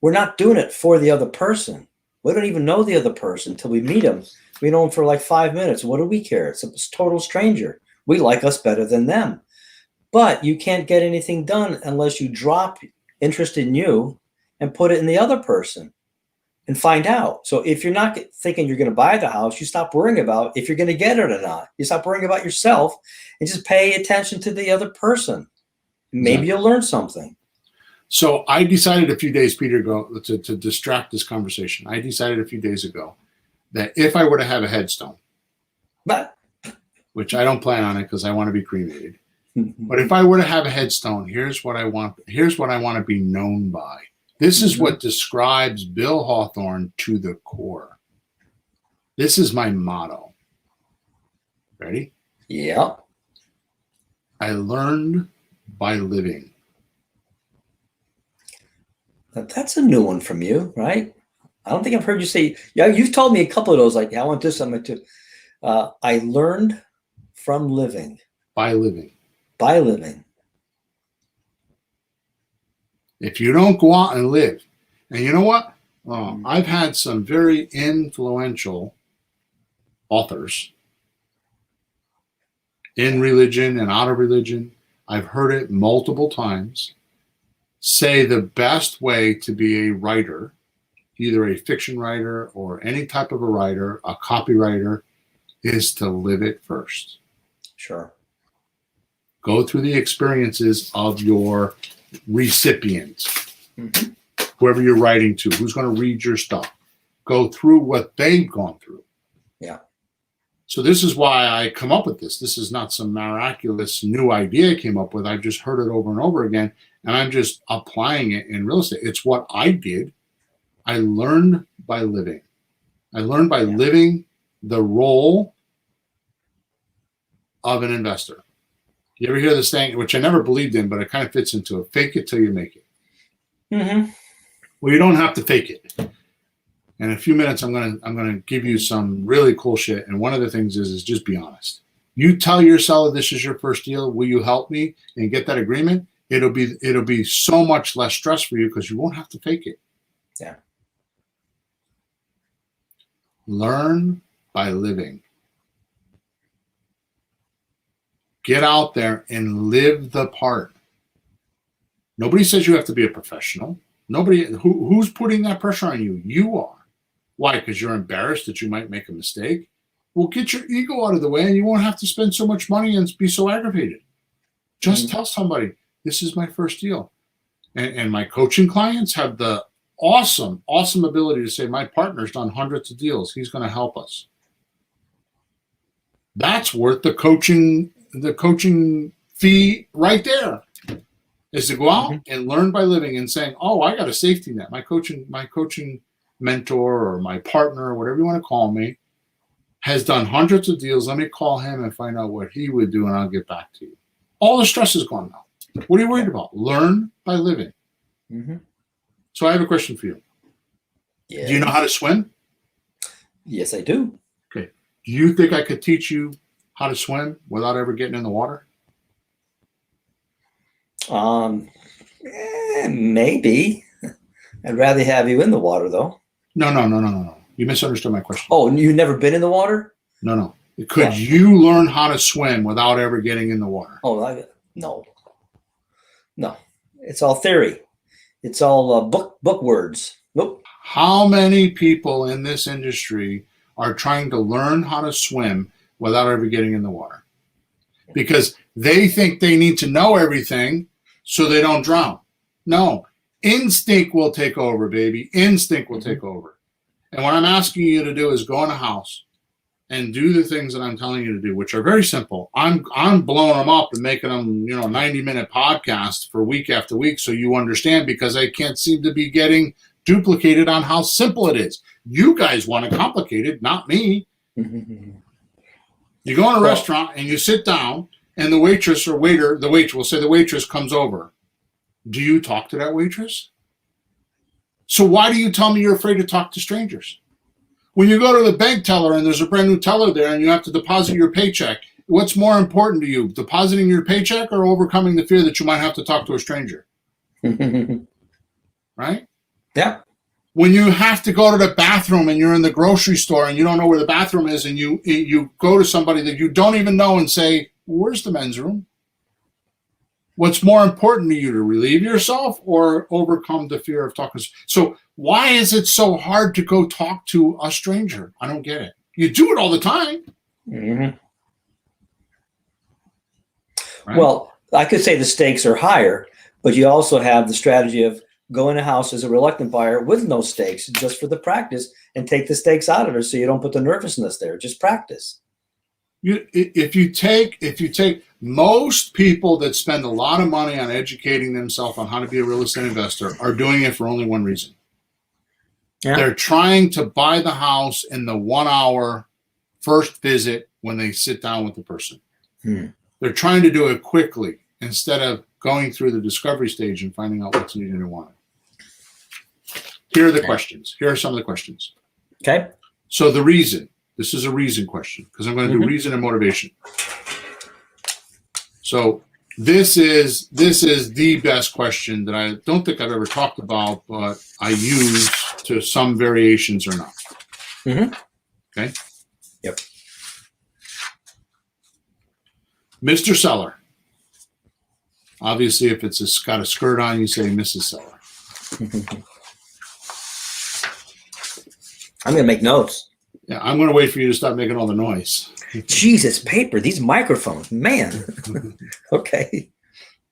We're not doing it for the other person. We don't even know the other person until we meet them. We know them for like 5 minutes. What do we care? It's a total stranger. We like us better than them. But you can't get anything done unless you drop interest in you and put it in the other person and find out. So if you're not thinking you're going to buy the house, you stop worrying about if you're going to get it or not. You stop worrying about yourself and just pay attention to the other person. Maybe you'll learn something. So I decided a few days, Peter, ago to distract this conversation. I decided a few days ago that if I were to have a headstone, which I don't plan on it because I want to be cremated, but if I were to have a headstone, here's what I want to be known by. This is what describes Bill Hawthorne to the core. This is my motto. Ready? Yeah. I learned by living. That's a new one from you, right? I don't think I've heard you say, yeah, you've told me a couple of those, like, yeah, I want this, I'm going to. I learned from living. By living. By living. If you don't go out and live, and you know what? I've had some very influential authors in religion and out of religion. I've heard it multiple times. Say the best way to be a writer, either a fiction writer or any type of a writer, a copywriter, is to live it first. Sure. Go through the experiences of your recipient, whoever you're writing to, who's going to read your stuff. Go through what they've gone through. Yeah. So this is why I come up with this. This is not some miraculous new idea I came up with. I've just heard it over and over again, and I'm just applying it in real estate. It's what I did. I learned by living. I learned by living the role of an investor. You ever hear this thing, which I never believed in, but it kind of fits into it? Fake it till you make it. Mm-hmm. Well, you don't have to fake it. In a few minutes, I'm gonna give you some really cool shit. And one of the things is just be honest. You tell your seller this is your first deal. Will you help me and get that agreement? It'll be so much less stress for you because you won't have to fake it. Yeah. Learn by living. Get out there and live the part. Nobody says you have to be a professional. Nobody. Who's putting that pressure on you? You are. Why? Because you're embarrassed that you might make a mistake? Well, get your ego out of the way and you won't have to spend so much money and be so aggravated. Just tell somebody, this is my first deal. And my coaching clients have the awesome ability to say, my partner's done hundreds of deals. He's going to help us. That's worth the coaching fee right there. Is to go out and learn by living and saying, oh, I got a safety net. My coaching mentor or my partner, or whatever you want to call me, has done hundreds of deals. Let me call him and find out what he would do, and I'll get back to you. All the stress is gone now. What are you worried about? Learn by living. So I have a question for you. Yeah. Do you know how to swim? Yes, I do. Okay. Do you think I could teach you how to swim without ever getting in the water? Maybe. I'd rather have you in the water, though. No. You misunderstood my question. Oh, you've never been in the water? No. Could you learn how to swim without ever getting in the water? Oh, no. It's all theory. It's all book words. Nope. How many people in this industry are trying to learn how to swim without ever getting in the water? Because they think they need to know everything so they don't drown. No. Instinct will take over, baby. Instinct will take over. And what I'm asking you to do is go in a house and do the things that I'm telling you to do, which are very simple. I'm blowing them up and making them, 90-minute podcasts for week after week so you understand, because I can't seem to be getting duplicated on how simple it is. You guys want to complicate it, not me. You go in a restaurant and you sit down, and the waitress or waiter, we'll say the waitress comes over. Do you talk to that waitress? So why do you tell me you're afraid to talk to strangers? When you go to the bank teller and there's a brand new teller there and you have to deposit your paycheck, what's more important to you, depositing your paycheck or overcoming the fear that you might have to talk to a stranger? Right? Yeah. When you have to go to the bathroom and you're in the grocery store and you don't know where the bathroom is, and you go to somebody that you don't even know and say, where's the men's room? What's more important to you, to relieve yourself or overcome the fear of talking? So why is it so hard to go talk to a stranger? I don't get it. You do it all the time. Right? Well, I could say the stakes are higher, but you also have the strategy of go in a house as a reluctant buyer with no stakes, just for the practice, and take the stakes out of it so you don't put the nervousness there. Just practice. If you take most people that spend a lot of money on educating themselves on how to be a real estate investor are doing it for only one reason. Yeah. They're trying to buy the house in the 1 hour first visit when they sit down with the person. They're trying to do it quickly instead of going through the discovery stage and finding out what's needed and wanted. Here are the questions. Here are some of the questions. Okay. So the reason. This is a reason question, because I'm going to do reason and motivation. So this is the best question that I don't think I've ever talked about, but I use to some variations or not. Okay. Yep. Mr. Seller. Obviously, if it's got a skirt on, you say Mrs. Seller. I'm going to make notes. Yeah, I'm going to wait for you to stop making all the noise. Jesus, paper, these microphones, man. Okay.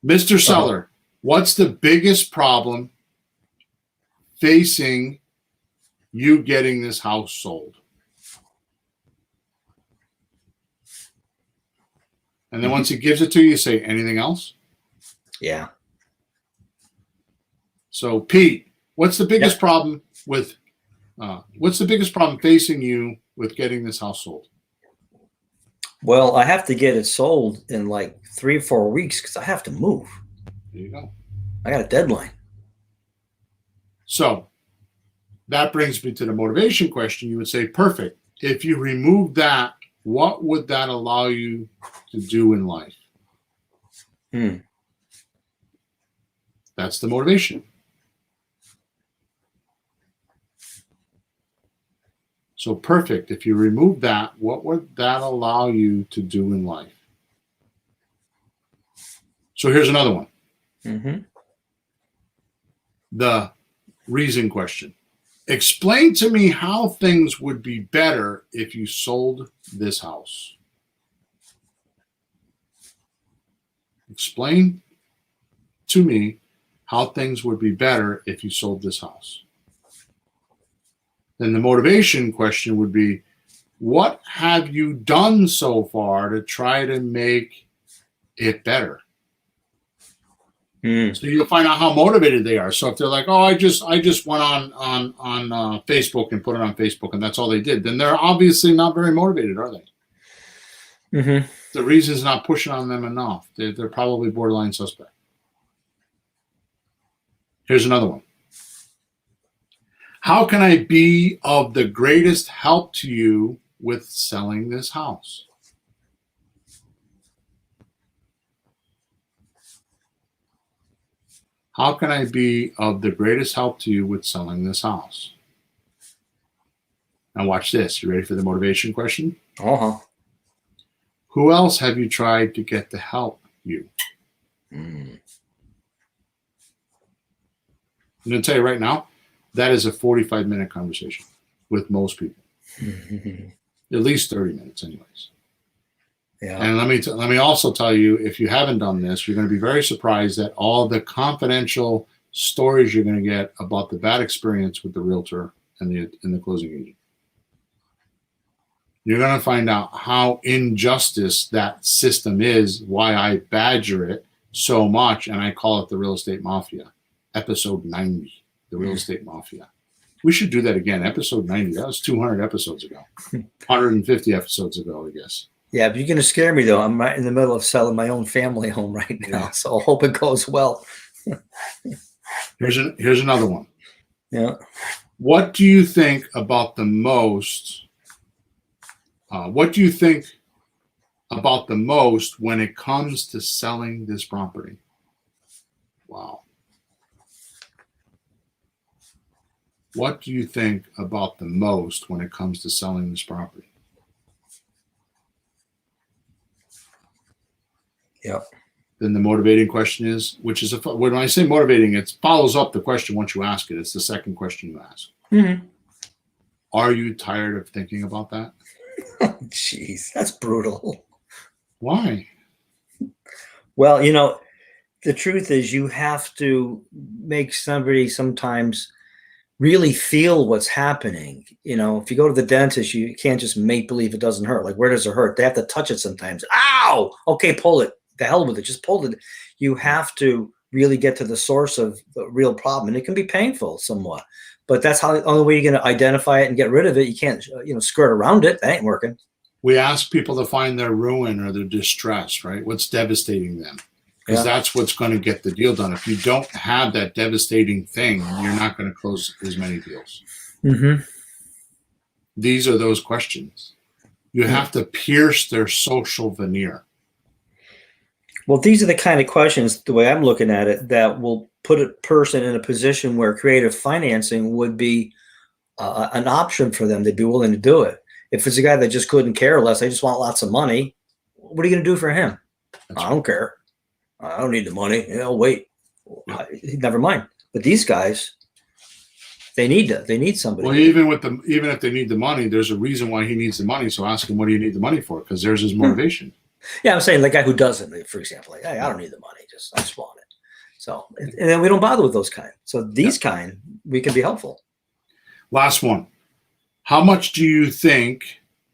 Mr. Seller, what's the biggest problem facing you getting this house sold? And then once he gives it to you, you say, anything else? Yeah. So, Pete, what's the biggest problem with what's the biggest problem facing you with getting this house sold? Well, I have to get it sold in like 3 or 4 weeks because I have to move. There you go. I got a deadline. So that brings me to the motivation question. You would say, perfect. If you remove that, what would that allow you to do in life? That's the motivation. So perfect. If you remove that, what would that allow you to do in life? So here's another one. The reason question. Explain to me how things would be better if you sold this house. Explain to me how things would be better if you sold this house. Then the motivation question would be, What have you done so far to try to make it better? So you'll find out how motivated they are. So if they're like, "Oh, I just went on Facebook and put it on Facebook, and that's all they did," then they're obviously not very motivated, are they? Mm-hmm. The reason's not pushing on them enough. They're probably borderline suspect. Here's another one. How can I be of the greatest help to you with selling this house? How can I be of the greatest help to you with selling this house? Now watch this. You ready for the motivation question? Uh-huh. Who else have you tried to get to help you? Mm. I'm going to tell you right now, that is a 45-minute conversation with most people. At least 30 minutes anyways. Yeah. And let me also tell you, if you haven't done this, you're going to be very surprised at all the confidential stories you're going to get about the bad experience with the realtor and the closing agent. You're going to find out how injustice that system is, why I badger it so much, and I call it the real estate mafia. Episode 90, the real estate mafia. We should do that again. Episode 90. That was 200 episodes ago. 150 episodes ago, I guess. Yeah, but you're going to scare me, though. I'm right in the middle of selling my own family home right now, Yeah. so I hope it goes well. Here's another one. Yeah. What do you think about the most? What do you think about the most when it comes to selling this property? Wow. What do you think about the most when it comes to selling this property? Yep. Then the motivating question is, which is when I say motivating, it follows up the question once you ask it. It's the second question you ask. Mm-hmm. Are you tired of thinking about that? Jeez, that's brutal. Why? Well, the truth is you have to make somebody sometimes really feel what's happening. If you go to the dentist, you can't just make believe it doesn't hurt. Like, where does it hurt? They have to touch it sometimes. Ow! Okay, pull it. The hell with it. Just pull it. You have to really get to the source of the real problem. And it can be painful somewhat. But that's the only way you're going to identify it and get rid of it. You can't, skirt around it. That ain't working. We ask people to find their ruin or their distress, right? What's devastating them? Because that's what's going to get the deal done. If you don't have that devastating thing, you're not going to close as many deals. Mm-hmm. These are those questions. You have to pierce their social veneer. Well, these are the kind of questions, the way I'm looking at it, that will put a person in a position where creative financing would be an option for them. They'd be willing to do it. If it's a guy that just couldn't care less, they just want lots of money, what are you going to do for him? I don't care. I don't need the money. Wait. Never mind. But these guys, they need somebody. Well, even if they need the money, there's a reason why he needs the money. So ask him, what do you need the money for? Because there's his motivation. Yeah, I'm saying the guy who doesn't, for example, like, hey, I don't need the money. I just want it. So, and then we don't bother with those kind. So these kind, we can be helpful. Last one. How much do you think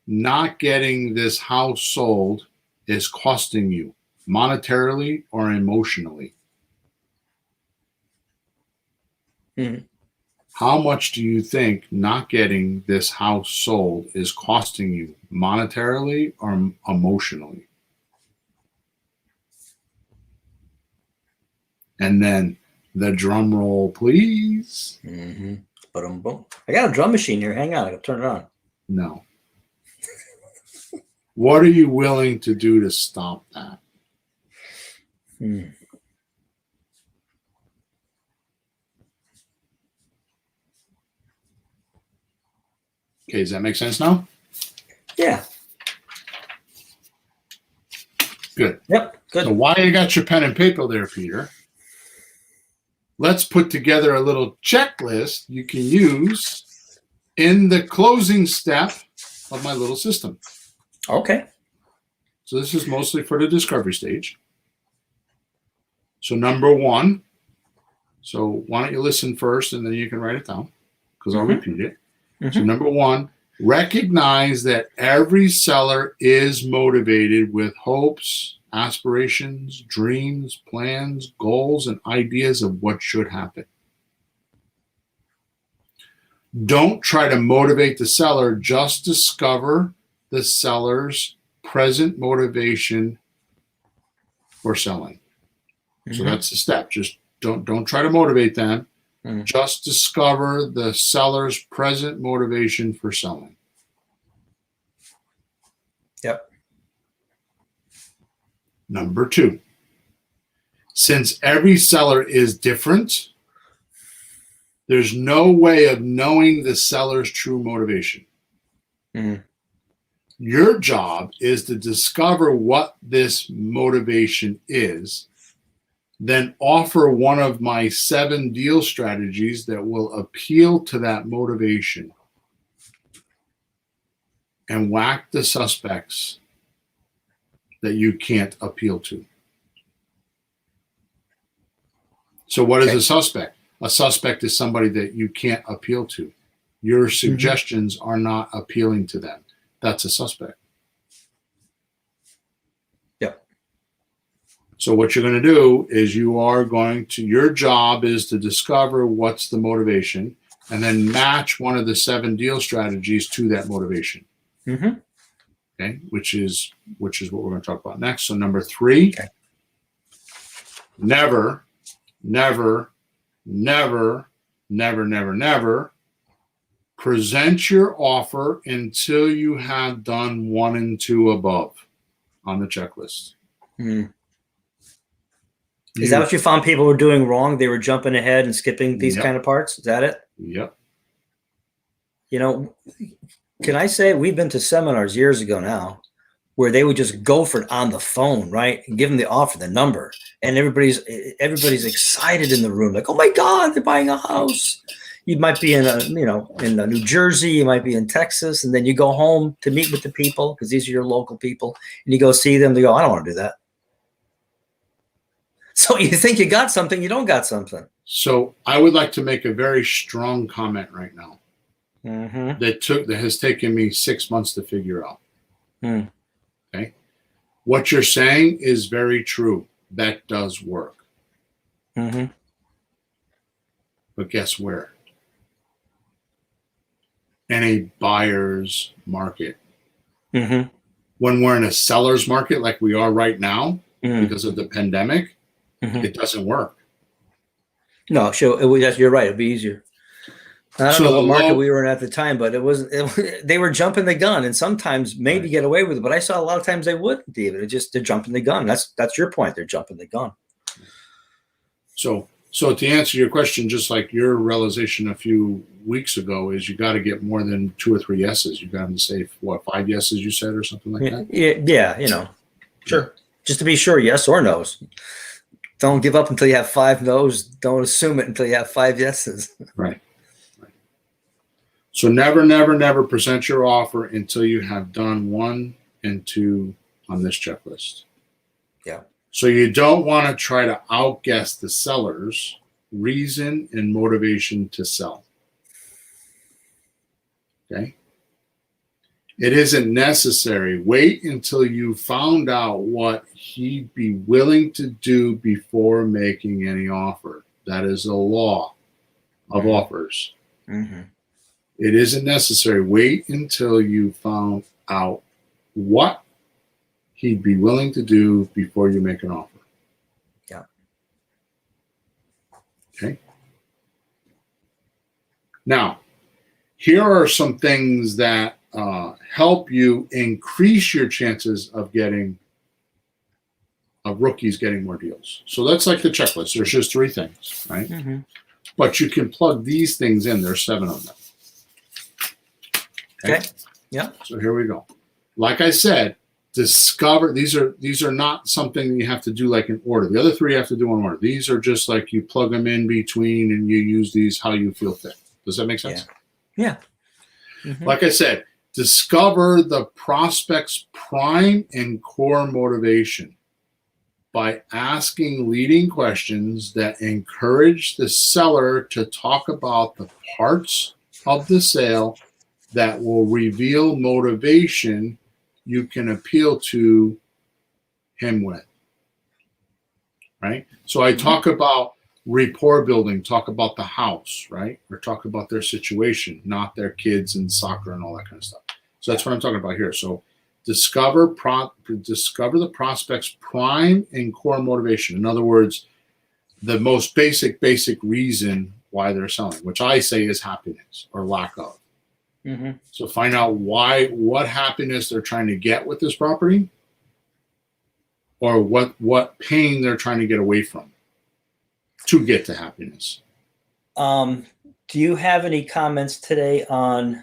not getting this house sold is costing you, monetarily or emotionally? Mm-hmm. How much do you think not getting this house sold is costing you, monetarily or emotionally? And then the drum roll, please. Mm-hmm. Boom. I got a drum machine here. Hang on. I got to turn it on. No. What are you willing to do to stop that? Hmm. Okay, does that make sense now? Yeah. Good. Yep. Good. So while you got your pen and paper there, Peter, let's put together a little checklist you can use in the closing step of my little system. Okay. So this is mostly for the discovery stage. So number one, so why don't you listen first and then you can write it down because I'll repeat it. So number one, Recognize that every seller is motivated with hopes, aspirations, dreams, plans, goals, and ideas of what should happen. Don't try to motivate the seller, just discover the seller's present motivation for selling. So that's the step. Just don't try to motivate them. Just discover the seller's present motivation for selling. Yep. Number 2, since every seller is different, there's no way of knowing the seller's true motivation. Your job is to discover what this motivation is, then offer one of my 7 deal strategies that will appeal to that motivation, and whack the suspects that you can't appeal to. So what is a suspect? A suspect is somebody that you can't appeal to. Your suggestions are not appealing to them. That's a suspect. Yep. So what you're going to do is your job is to discover what's the motivation and then match one of the 7 deal strategies to that motivation. Okay, which is what we're going to talk about next. So number 3, never present your offer until you have done 1 and 2 above on the checklist. Is that what you found people were doing wrong? They were jumping ahead and skipping these kind of parts? Is that it? Yep. You know, can I say we've been to seminars years ago now where they would just go for it on the phone, right? And give them the offer, the number. And everybody's excited in the room. Like, oh my God, they're buying a house. You might be in New Jersey, you might be in Texas, and then you go home to meet with the people because these are your local people, and you go see them. They go, I don't want to do that. So you think you got something, you don't got something. So I would like to make a very strong comment right now that has taken me 6 months to figure out. Okay, what you're saying is very true. That does work. But guess where? In a buyer's market. When we're in a seller's market like we are right now because of the pandemic, it doesn't work. No, you're right. It'd be easier. I don't know what market we were in at the time, but they were jumping the gun, and sometimes maybe get away with it. But I saw a lot of times they wouldn't, David. They're jumping the gun. That's your point. They're jumping the gun. So to answer your question, just like your realization a few weeks ago, is you got to get more than 2 or 3 yeses. You got to say 5 yeses you said or something like that. Yeah. Sure. Just to be sure, yes or no's. Don't give up until you have 5 no's. Don't assume it until you have 5 yeses. Right. So never present your offer until you have done 1 and 2 on this checklist. Yeah. So you don't want to try to outguess the seller's reason and motivation to sell. Okay. It isn't necessary. Wait until you found out what he'd be willing to do before making any offer. That is a law of offers. It isn't necessary. Wait until you found out what he'd be willing to do before you make an offer. Yeah. Okay. Now, here are some things that help you increase your chances of rookies getting more deals. So that's like the checklist. There's just 3 things, right? But you can plug these things in. There's 7 of them. Okay. Yeah. So here we go. Like I said, discover these are not something you have to do like in order. The other 3 you have to do in order. These are just like you plug them in between and you use these how you feel fit. Does that make sense? Yeah. Like I said, discover the prospect's prime and core motivation by asking leading questions that encourage the seller to talk about the parts of the sale that will reveal motivation you can appeal to him with. Right? So I talk about rapport building, talk about the house, right? Or talk about their situation, not their kids and soccer and all that kind of stuff. So that's what I'm talking about here. So discover the prospect's prime and core motivation. In other words, the most basic reason why they're selling, which I say is happiness or lack of. Mm-hmm. So find out what happiness they're trying to get with this property, or what pain they're trying to get away from to get to happiness. Do you have any comments today on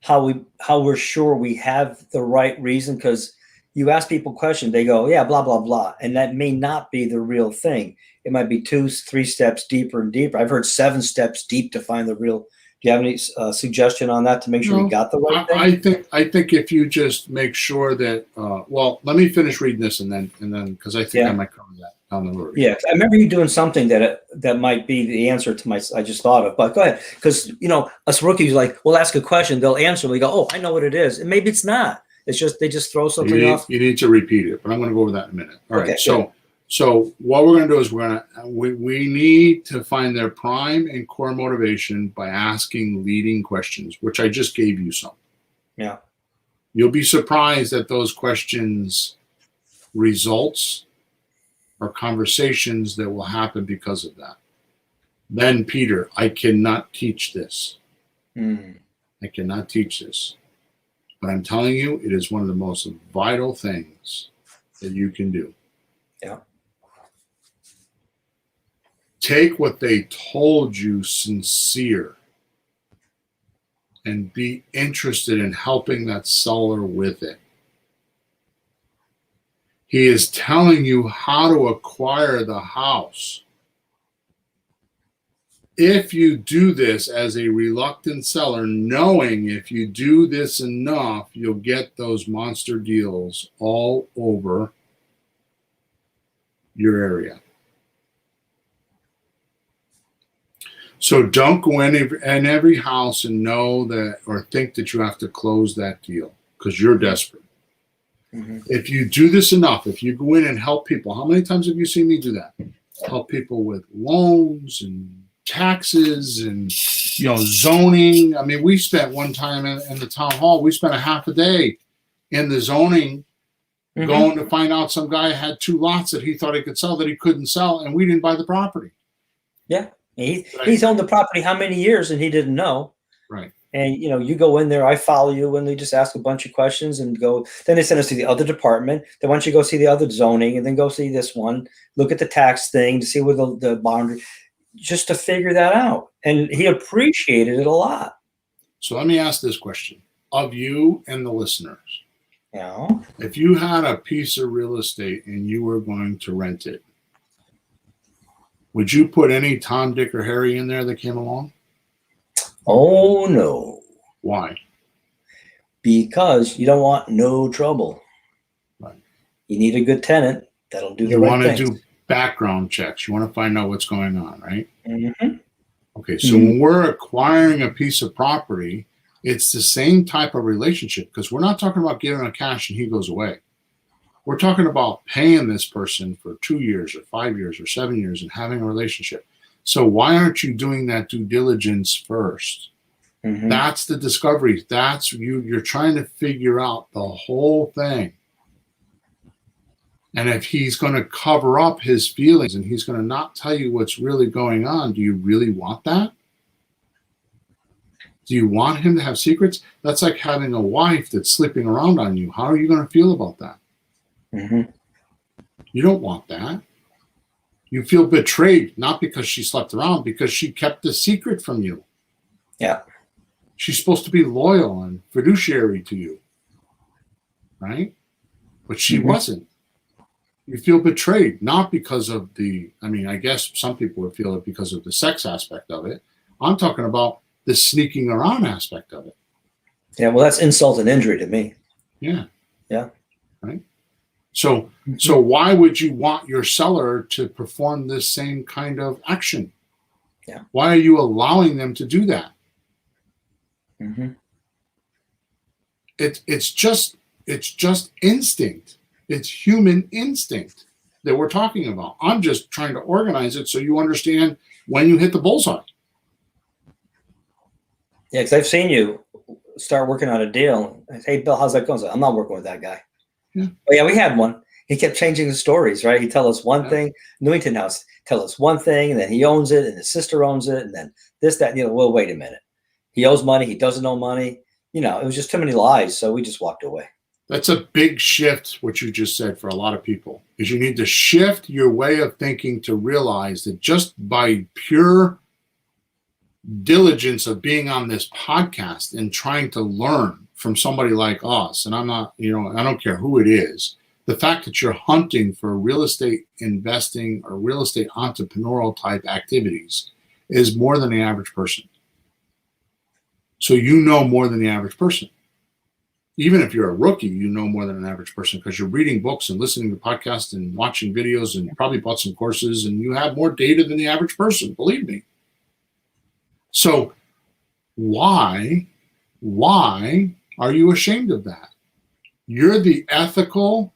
how we're sure we have the right reason? Because you ask people questions, they go, yeah, blah, blah, blah. And that may not be the real thing. It might be 2-3 steps deeper and deeper. I've heard 7 steps deep to find the real. Do you have any suggestion on that to make sure we got the right thing? I think if you just make sure that, well, let me finish reading this and then because I think I might cover that down the road. Yeah, I remember you doing something that might be the answer to I just thought of. But go ahead, because us rookies, like, we'll ask a question, they'll answer, we go, oh, I know what it is, and maybe it's not. It's just they just throw something off. You need to repeat it, but I'm going to go over that in a minute. All right. Okay, So what we're going to do is we need to find their prime and core motivation by asking leading questions, which I just gave you some. Yeah. You'll be surprised at those questions results or conversations that will happen because of that. Then, Peter, I cannot teach this. I cannot teach this. But I'm telling you, it is one of the most vital things that you can do. Yeah. Take what they told you sincere and be interested in helping that seller with it. He is telling you how to acquire the house. If you do this as a reluctant seller, knowing if you do this enough, you'll get those monster deals all over your area. So don't go in every house and know that or think that you have to close that deal because you're desperate. Mm-hmm. If you do this enough, if you go in and help people, how many times have you seen me do that? Help people with loans and taxes and zoning. I mean, we spent one time in the town hall, we spent a half a day in the zoning going to find out some guy had 2 lots that he thought he could sell that he couldn't sell, and we didn't buy the property. Yeah. He's owned the property how many years and he didn't know. Right. And you go in there, I follow you, and they just ask a bunch of questions and go. Then they send us to the other department. They want you to go see the other zoning, and then go see this one. Look at the tax thing to see where the boundary, just to figure that out. And he appreciated it a lot. So let me ask this question of you and the listeners. Yeah. If you had a piece of real estate and you were going to rent it, would you put any Tom, Dick, or Harry in there that came along? Oh, no. Why? Because you don't want no trouble. Right. You need a good tenant that'll do the you right want to things. do background checks. You want to find out what's going on, right? Mm-hmm. Okay, so when we're acquiring a piece of property, it's the same type of relationship because we're not talking about giving him cash and he goes away. We're talking about paying this person for 2 years or 5 years or 7 years and having a relationship. So why aren't you doing that due diligence first? Mm-hmm. That's the discovery. That's you're trying to figure out the whole thing. And if he's going to cover up his feelings and he's going to not tell you what's really going on, do you really want that? Do you want him to have secrets? That's like having a wife that's sleeping around on you. How are you going to feel about that? Mm-hmm. You don't want that. You feel betrayed, not because she slept around, because she kept the secret from you. Yeah. She's supposed to be loyal and fiduciary to you, right? But she wasn't. You feel betrayed, not because of I guess some people would feel it because of the sex aspect of it. I'm talking about the sneaking around aspect of it. Yeah, well, that's insult and injury to me. Yeah. Yeah. Right? So why would you want your seller to perform this same kind of action? Yeah. Why are you allowing them to do that? Mm-hmm. it's just instinct. It's human instinct that we're talking about. I'm just trying to organize it so you understand when you hit the bullseye. Yeah, because I've seen you start working on a deal. I say, hey, Bill, how's that going? I say, I'm not working with that guy. Yeah. Oh, yeah, we had one. He kept changing the stories, right? He'd tell us one thing, Newington House, tell us one thing, and then he owns it, and his sister owns it, and then this, that, well, wait a minute. He owes money, he doesn't owe money. It was just too many lies, so we just walked away. That's a big shift, what you just said, for a lot of people, is you need to shift your way of thinking to realize that just by pure diligence of being on this podcast and trying to learn from somebody like us, and I'm not, I don't care who it is, the fact that you're hunting for real estate investing or real estate entrepreneurial type activities is more than the average person. So you know more than the average person. Even if you're a rookie, you know more than an average person because you're reading books and listening to podcasts and watching videos and probably bought some courses, and you have more data than the average person, believe me. So why are you ashamed of that? You're the ethical,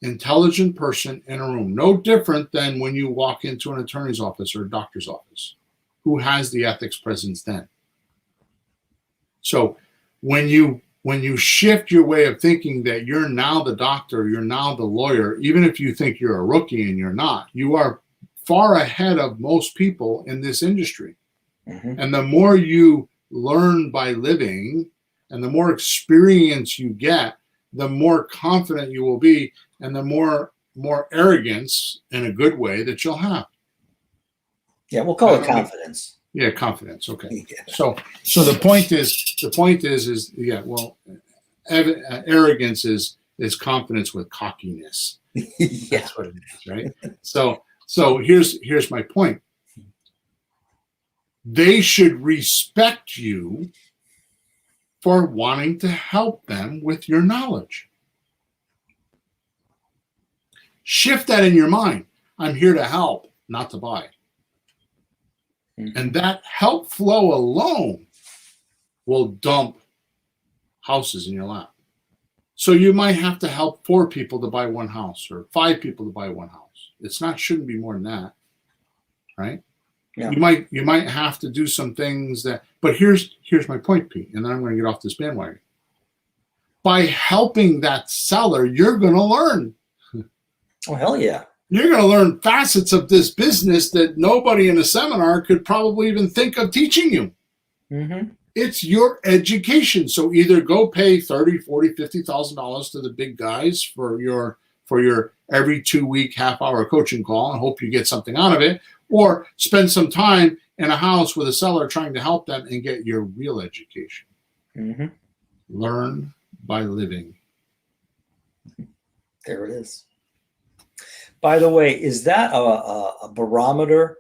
intelligent person in a room, no different than when you walk into an attorney's office or a doctor's office. Who has the ethics presence then? So when you shift your way of thinking that you're now the doctor, you're now the lawyer, even if you think you're a rookie and you're not, you are far ahead of most people in this industry. Mm-hmm. And the more you learn by living and the more experience you get, the more confident you will be and the more arrogance in a good way that you'll have. Yeah, we'll call it confidence. Yeah, confidence. Okay. Yeah. So the point is, yeah. Well, arrogance is confidence with cockiness. Yeah. That's what it is, right? So here's my point. They should respect you for wanting to help them with your knowledge. Shift that in your mind. I'm here to help, not to buy. Mm-hmm. And that help flow alone will dump houses in your lap. So you might have to help 4 people to buy 1 house or 5 people to buy 1 house. Shouldn't be more than that, right? Yeah. You might have to do some things but here's my point, Pete, and then I'm going to get off this bandwagon. By helping that seller, you're going to learn. Oh, hell yeah. You're going to learn facets of this business that nobody in a seminar could probably even think of teaching you. Mm-hmm. It's your education. So either go pay $30,000, $40,000, $50,000 to the big guys for your every 2-week half-hour coaching call and hope you get something out of it, or spend some time in a house with a seller trying to help them and get your real education. Mm-hmm. Learn by living. There it is. By the way, is that a barometer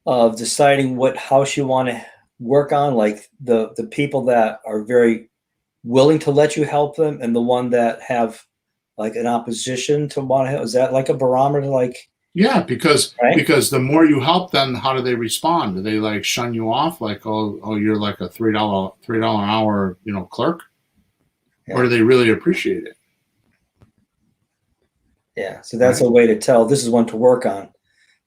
of deciding what house you want to work on? Like the people that are very willing to let you help them and the one that have like an opposition to want to help? Is that like a barometer? Like, yeah, because the more you help them, how do they respond? Do they like shun you off? Like, oh, you're like a $3 an hour, clerk? Yeah. Or do they really appreciate it? Yeah, so that's a way to tell this is one to work on. I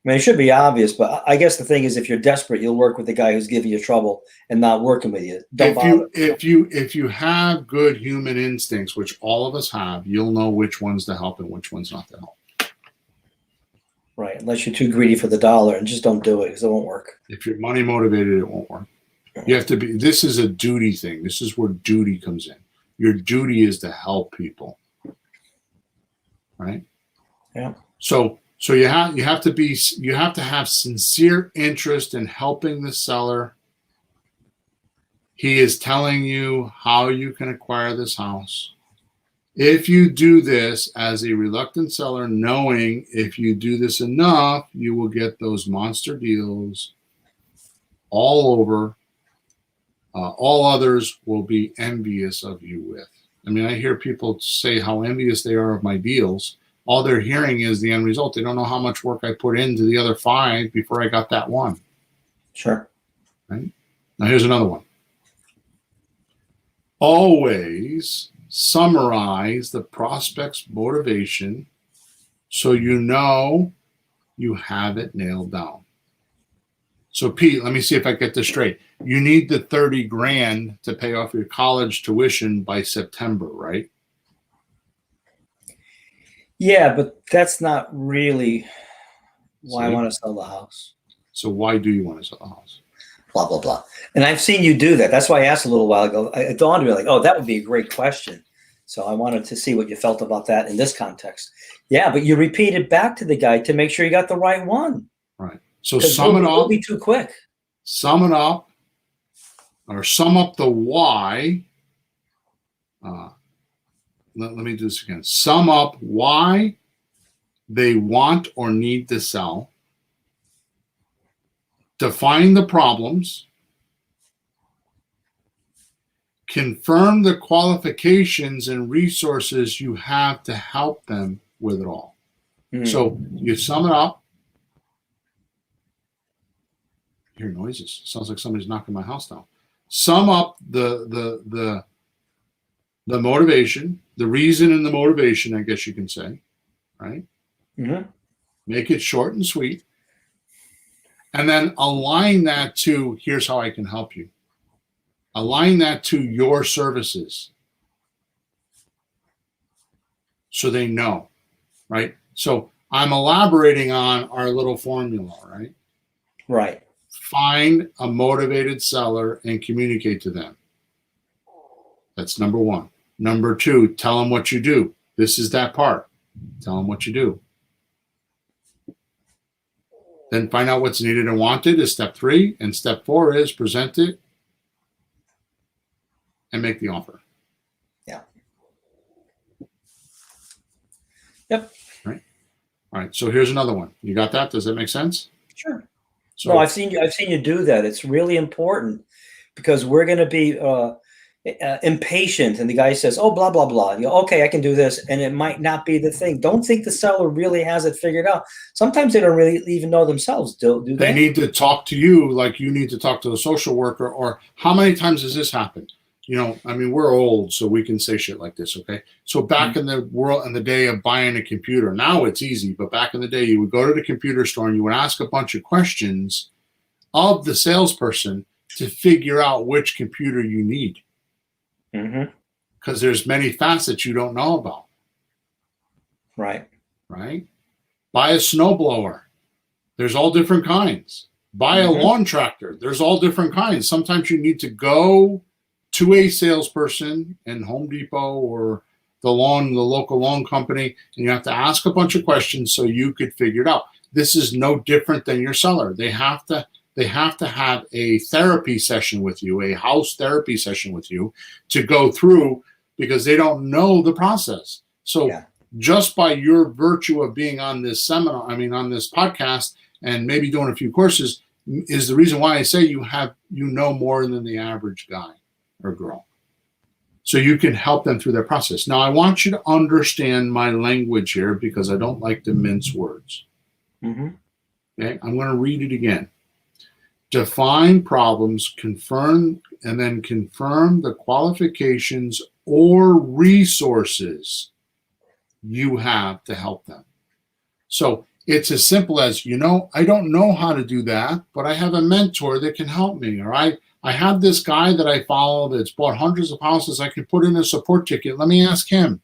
mean, it should be obvious, but I guess the thing is, if you're desperate, you'll work with the guy who's giving you trouble and not working with you. If you have good human instincts, which all of us have, you'll know which ones to help and which ones not to help. Right, unless you're too greedy for the dollar, and just don't do it because it won't work. If you're money motivated, it won't work. You have to be. This is a duty thing. This is where duty comes in. Your duty is to help people, right? Yeah. So you have to have sincere interest in helping the seller. He is telling you how you can acquire this house. If you do this as a reluctant seller, knowing if you do this enough, you will get those monster deals all over. All others will be envious of you with. I mean, I hear people say how envious they are of my deals. All they're hearing is the end result. They don't know how much work I put into the other 5 before I got that one. Sure. Right? Now, here's another one. Always summarize the prospect's motivation so you know you have it nailed down. So Pete, let me see if I get this straight. You need the 30 grand to pay off your college tuition by September, right? Yeah, but that's not really why I See? want to sell the house. So why do you want to sell the house? Blah, blah, blah. And I've seen you do that. That's why I asked a little while ago. It dawned on me like, oh, that would be a great question. So I wanted to see what you felt about that in this context. Yeah, but you repeated back to the guy to make sure you got the right one. Right. So 'Cause sum it we'll up. be too quick. Sum it up, or sum up the why. Let me do this again. Sum up why they want or need to sell. Define the problems. Confirm the qualifications and resources you have to help them with it all. So you sum it up. I hear noises. Sounds like somebody's knocking my house down. Sum up the motivation, the reason and the motivation, I guess you can say, right? Mm-hmm. Make it short and sweet. And then align that to, here's how I can help you. Align that to your services so they know, right? So I'm elaborating on our little formula, right? Right. Find a motivated seller and communicate to them. That's number one. Number two, tell them what you do. This is that part. Tell them what you do. Then find out what's needed and wanted is step 3. And step 4 is present it and make the offer. Yeah. Yep. Right. All right. So here's another one. You got that? Does that make sense? Sure. So No, I've seen you do that. It's really important because we're going to be impatient, and the guy says, "Oh, blah blah blah." You go, "Okay, I can do this," and it might not be the thing. Don't think the seller really has it figured out. Sometimes they don't really even know themselves. Do they? They need to talk to you like you need to talk to the social worker. Or how many times has this happened? You know, I mean, we're old, so we can say shit like this, okay? So back in the world, in the day of buying a computer, now it's easy, but back in the day, you would go to the computer store and you would ask a bunch of questions of the salesperson to figure out which computer you need. Because there's many facets you don't know about. Right. Right? Buy a snowblower. There's all different kinds. Buy a lawn tractor. There's all different kinds. Sometimes you need to go to a salesperson in Home Depot or the local lawn company, and you have to ask a bunch of questions so you could figure it out. This is no different than your seller. They have to have a therapy session with you, a house therapy session with you to go through because they don't know the process. So just by your virtue of being on this on this podcast and maybe doing a few courses is the reason why I say you know more than the average guy or girl. So you can help them through their process. Now I want you to understand my language here because I don't like to mince words. Okay, I'm going to read it again. Define problems, confirm the qualifications or resources you have to help them. So it's as simple as, I don't know how to do that, but I have a mentor that can help me. Or I have this guy that I follow that's bought hundreds of houses. I can put in a support ticket. Let me ask him.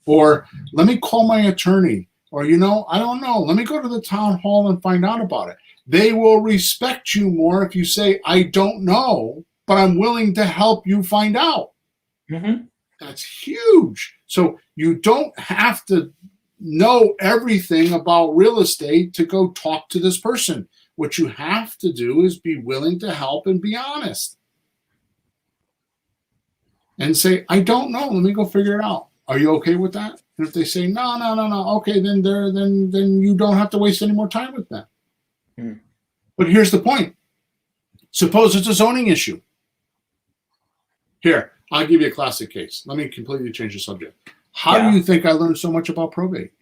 Or let me call my attorney. Or, I don't know. Let me go to the town hall and find out about it. They will respect you more if you say, I don't know, but I'm willing to help you find out. That's huge. So you don't have to know everything about real estate to go talk to this person. What you have to do is be willing to help and be honest. And say, I don't know. Let me go figure it out. Are you okay with that? And if they say, no, okay, then you don't have to waste any more time with them. But here's the point. Suppose it's a zoning issue. Here, I'll give you a classic case. Let me completely change the subject. How do you think I learned so much about probate?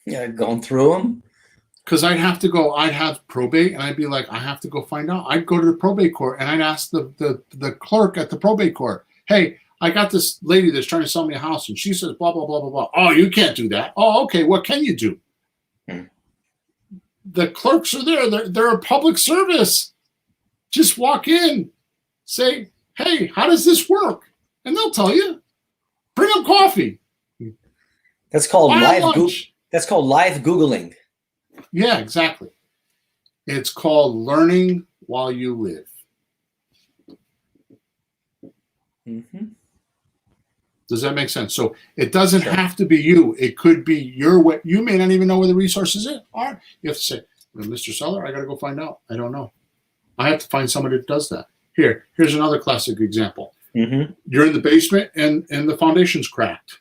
Yeah, going through them. Because I'd have probate, and I'd be like, I have to go find out. I'd go to the probate court, and I'd ask the clerk at the probate court, hey, I got this lady that's trying to sell me a house, and she says, blah, blah, blah, blah, blah. Oh, you can't do that. Oh, okay. What can you do? The clerks are there. They're a public service. Just walk in, say, hey, how does this work? And they'll tell you. Bring them coffee. That's called Buy live. That's called live Googling. Yeah, exactly. It's called learning while you live. Mm-hmm. Does that make sense? So it doesn't have to be you. It could be your way. You may not even know where the resources are. You have to say, well, Mr. Seller, I got to go find out. I don't know. I have to find somebody that does that. Here's another classic example. Mm-hmm. You're in the basement and the foundation's cracked.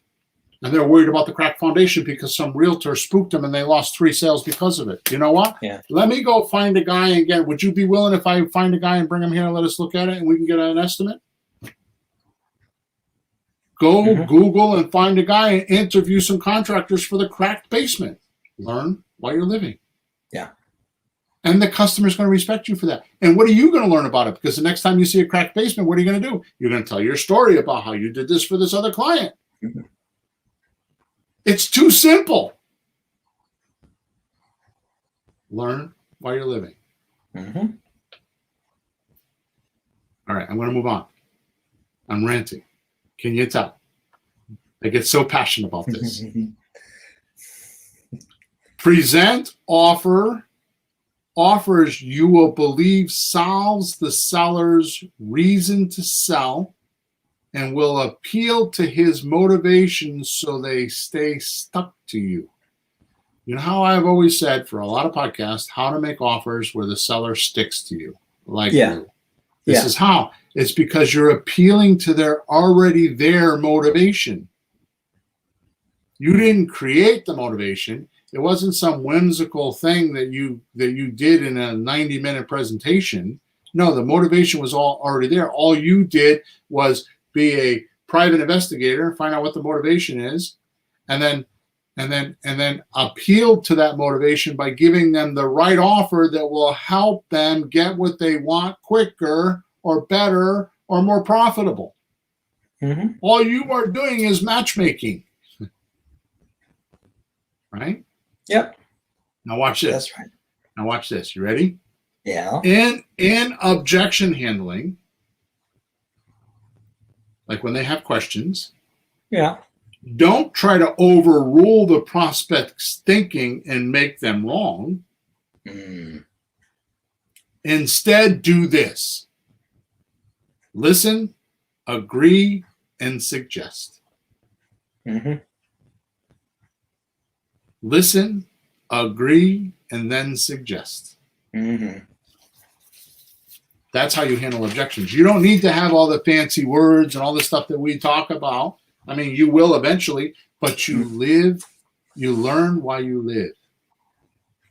And they're worried about the cracked foundation because some realtor spooked them and they lost 3 sales because of it. You know what? Yeah. Let me go find a guy and get, would you be willing if I find a guy and bring him here and let us look at it and we can get an estimate? Go Google and find a guy and interview some contractors for the cracked basement. Learn while you're living. Yeah. And the customer's going to respect you for that. And what are you going to learn about it? Because the next time you see a cracked basement, what are you going to do? You're going to tell your story about how you did this for this other client. Mm-hmm. It's too simple. Learn while you're living. Mm-hmm. All right, I'm going to move on. I'm ranting. Can you tell? I get so passionate about this. Present, offer, offers you will believe solves the seller's reason to sell and will appeal to his motivations so they stay stuck to you. You know how I've always said for a lot of podcasts, how to make offers where the seller sticks to you. Like glue. This is how. It's because you're appealing to their already there motivation. You didn't create the motivation. It wasn't some whimsical thing that you did in a 90-minute presentation. No, the motivation was all already there. All you did was be a private investigator, find out what the motivation is, and then appeal to that motivation by giving them the right offer that will help them get what they want quicker or better or more profitable. Mm-hmm. All you are doing is matchmaking. Right? Yep. Now watch this. That's right. Now watch this. You ready? Yeah. In objection handling, like when they have questions, Yeah. don't try to overrule the prospect's thinking and make them wrong. Mm. Instead, do this. Listen, agree, and suggest. Mm-hmm. Listen, agree, and then suggest. Mm-hmm. That's how you handle objections. You don't need to have all the fancy words and all the stuff that we talk about. I mean, you will eventually, but you live, you learn while you live.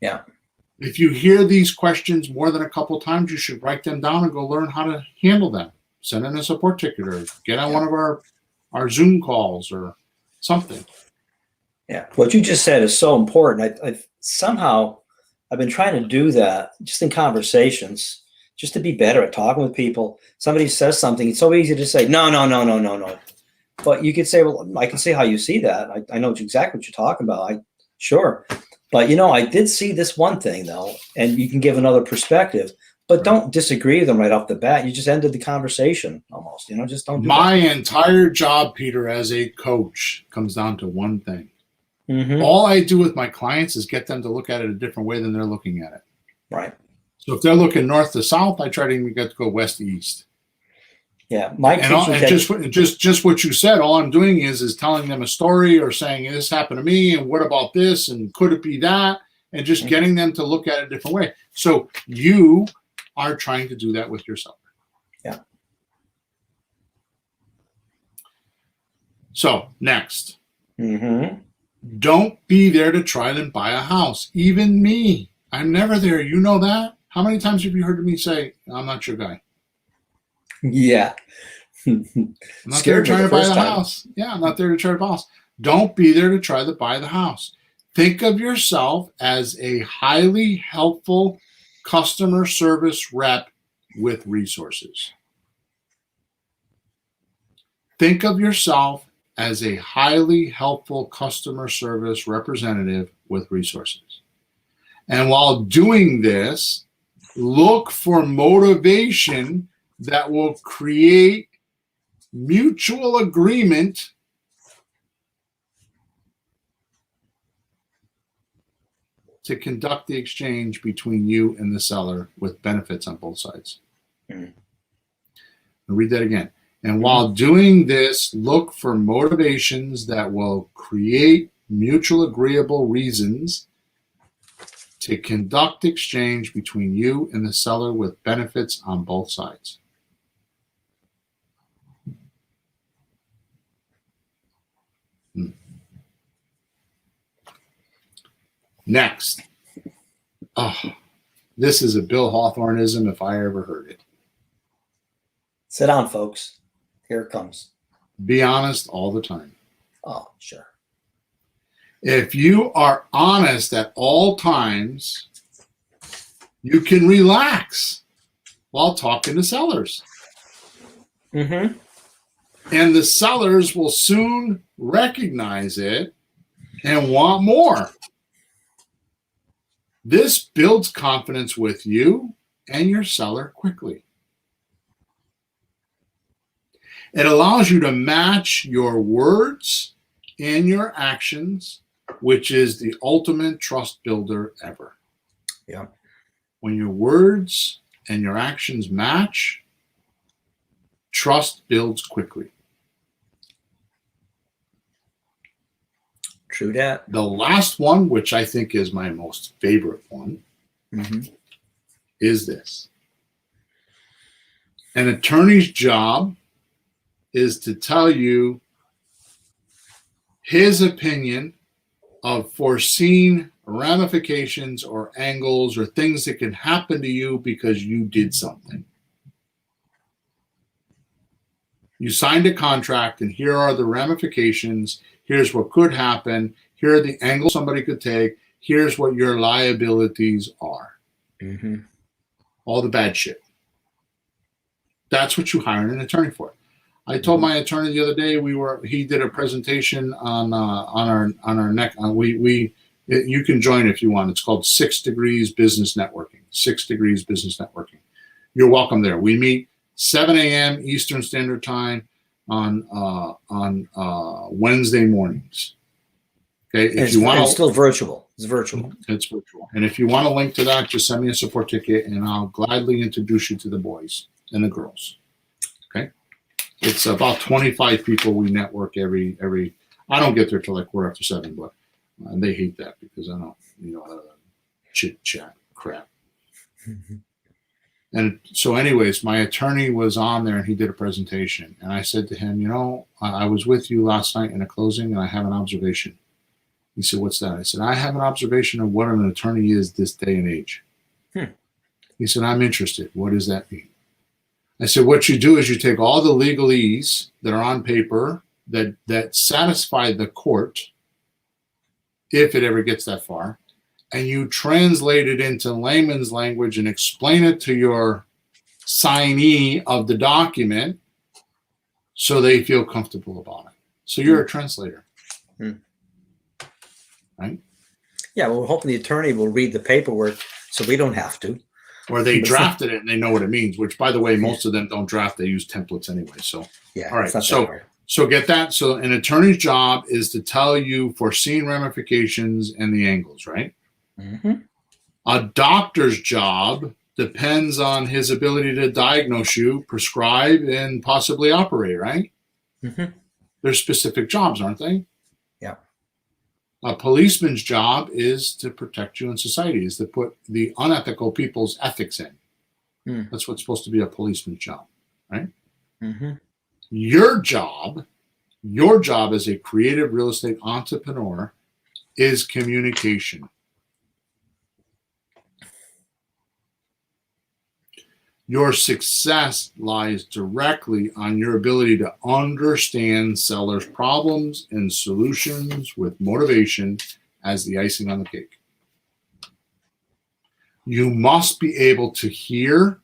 Yeah. If you hear these questions more than a couple times, you should write them down and go learn how to handle them. Send in a support ticket or get on one of our Zoom calls or something. Yeah. What you just said is so important. I've been trying to do that just in conversations, just to be better at talking with people. Somebody says something, it's so easy to say, no. But you could say, well, I can see how you see that. I know exactly what you're talking about. Sure. But, I did see this one thing, though, and you can give another perspective. But don't disagree with them right off the bat. You just ended the conversation almost. Just don't do My entire job, Peter, as a coach comes down to one thing. Mm-hmm. All I do with my clients is get them to look at it a different way than they're looking at it. Right. So if they're looking north to south, I try to get to go west to east. Yeah. Just what you said, all I'm doing is telling them a story or saying this happened to me and what about this and could it be that, and just getting them to look at it a different way. So you are trying to do that with yourself. Yeah. So next. Mm-hmm. Don't be there to try and buy a house. Even me. I'm never there. You know that? How many times have you heard me say, I'm not your guy? Yeah. I'm not there trying to buy the house. Yeah, I'm not there to try to buy the house. Don't be there to try to buy the house. Think of yourself as a highly helpful customer service rep with resources. Think of yourself as a highly helpful customer service representative with resources. And while doing this, look for motivation that will create mutual agreement to conduct the exchange between you and the seller with benefits on both sides. Mhm. I'll read that again. And while doing this, look for motivations that will create mutual agreeable reasons to conduct exchange between you and the seller with benefits on both sides. Next. Oh, this is a Bill Hawthorneism if I ever heard it. Sit down, folks. Here it comes. Be honest all the time. Oh, sure. If you are honest at all times, you can relax while talking to sellers. Mm-hmm. And the sellers will soon recognize it and want more. This builds confidence with you and your seller quickly. It allows you to match your words and your actions, which is the ultimate trust builder ever. Yeah. When your words and your actions match, trust builds quickly. True that. The last one, which I think is my most favorite one, is this. An attorney's job is to tell you his opinion of foreseen ramifications or angles or things that can happen to you because you did something. You signed a contract, and here are the ramifications. Here's what could happen. Here are the angles somebody could take. Here's what your liabilities are. Mm-hmm. All the bad shit. That's what you hire an attorney for. I told my attorney the other day he did a presentation on our neck. You can join if you want. It's called 6 Degrees Business Networking. 6 Degrees Business Networking. You're welcome there. We meet 7 a.m. Eastern Standard Time on Wednesday mornings. Okay, if you want, it's still virtual. It's virtual. It's virtual. And if you want a link to that, just send me a support ticket, and I'll gladly introduce you to the boys and the girls. Okay, it's about 25 people we network every. I don't get there till like 7:15, but they hate that because I don't, chit chat crap. And so, anyways, my attorney was on there and he did a presentation. And I said to him, I was with you last night in a closing and I have an observation. He said, what's that? I said, I have an observation of what an attorney is this day and age. He said, I'm interested. What does that mean? I said, what you do is you take all the legalese that are on paper that satisfy the court, if it ever gets that far, and you translate it into layman's language and explain it to your signee of the document so they feel comfortable about it. So you're a translator. Right? Yeah, well, we're hoping the attorney will read the paperwork so we don't have to. Or they drafted it and they know what it means, which, by the way, most of them don't draft. They use templates anyway. So, yeah. All right. So get that. So an attorney's job is to tell you foreseen ramifications and the angles, right? Mm-hmm. A doctor's job depends on his ability to diagnose you, prescribe, and possibly operate, right? Mm-hmm. There's specific jobs, aren't they? Yeah. A policeman's job is to protect you in society, is to put the unethical people's ethics in. That's what's supposed to be a policeman's job, right? Mm-hmm. Your job as a creative real estate entrepreneur is communication. Your success lies directly on your ability to understand sellers' problems and solutions with motivation as the icing on the cake. You must be able to hear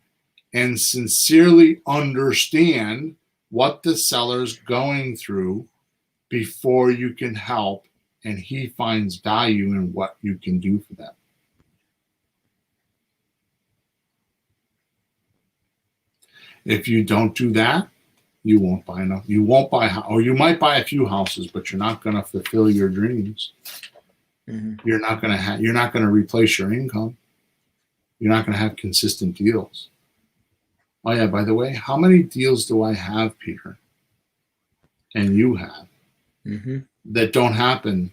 and sincerely understand what the seller's going through before you can help, and he finds value in what you can do for them. If you don't do that, you won't buy enough. You won't buy, or you might buy a few houses, but you're not going to fulfill your dreams. Mm-hmm. You're not going to replace your income. You're not going to have consistent deals. Oh yeah, by the way, how many deals do I have, Peter? And you have Mm-hmm. that don't happen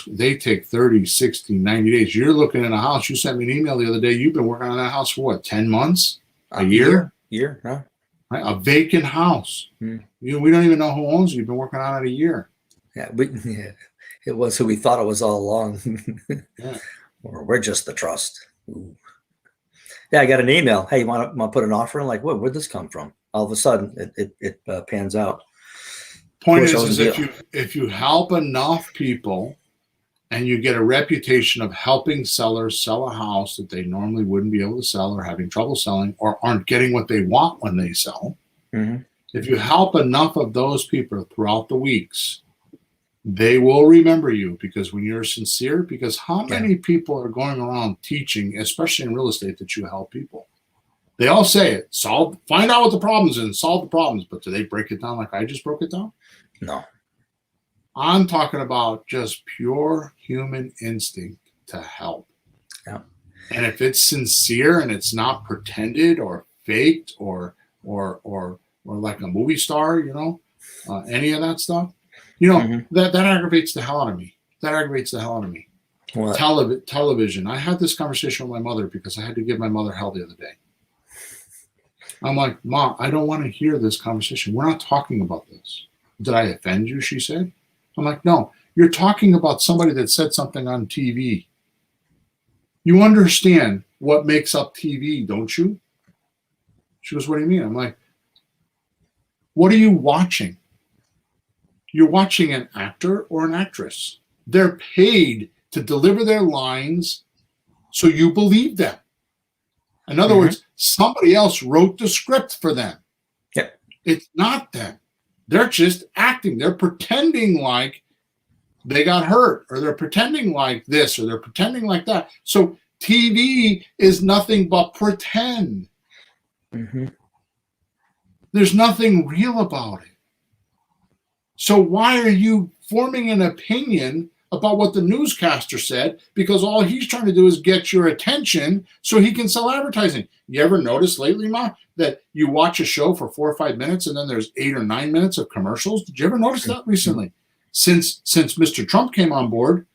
they take 30, 60, 90 days. You're looking at a house. You sent me an email the other day. You've been working on that house for what, 10 months? A year? Year, huh? Right? A vacant house. We don't even know who owns it. You've been working on it a year. Yeah, it was who we thought it was all along. Yeah. Or we're just the trust. Ooh. Yeah, I got an email. Hey, you want to put an offer in? Like, where'd this come from? All of a sudden, it pans out. Point is if you help enough people and you get a reputation of helping sellers sell a house that they normally wouldn't be able to sell, or having trouble selling, or aren't getting what they want when they sell, if you help enough of those people throughout the weeks, they will remember you, because when you're sincere, because how many people are going around teaching, especially in real estate, that you help people? They all say it, find out what the problems is and solve the problems, but do they break it down like I just broke it down? No. I'm talking about just pure human instinct to help. Yeah. And if it's sincere and it's not pretended or faked or like a movie star, any of that stuff, that aggravates the hell out of me. That aggravates the hell out of me. What? Television. I had this conversation with my mother because I had to give my mother hell the other day. I'm like, Mom, I don't want to hear this conversation. We're not talking about this. Did I offend you? She said. I'm like, no, you're talking about somebody that said something on TV. You understand what makes up TV, don't you? She goes, what do you mean? I'm like, what are you watching? You're watching an actor or an actress. They're paid to deliver their lines so you believe them. In other words, somebody else wrote the script for them. Yep. It's not them. They're just acting. They're pretending like they got hurt, or they're pretending like this, or they're pretending like that. So TV is nothing but pretend. There's nothing real about it. So why are you forming an opinion about what the newscaster said? Because all he's trying to do is get your attention so he can sell advertising. You ever notice lately, Ma, that you watch a show for 4 or 5 minutes and then there's 8 or 9 minutes of commercials? Did you ever notice that recently? Since Mr. Trump came on board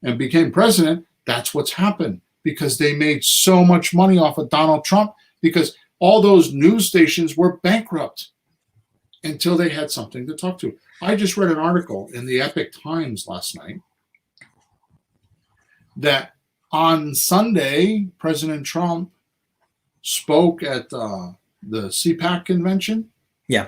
and became president, that's what's happened, because they made so much money off of Donald Trump, because all those news stations were bankrupt until they had something to talk to. I just read an article in the Epic Times last night that on Sunday, President Trump spoke at the CPAC convention. Yeah.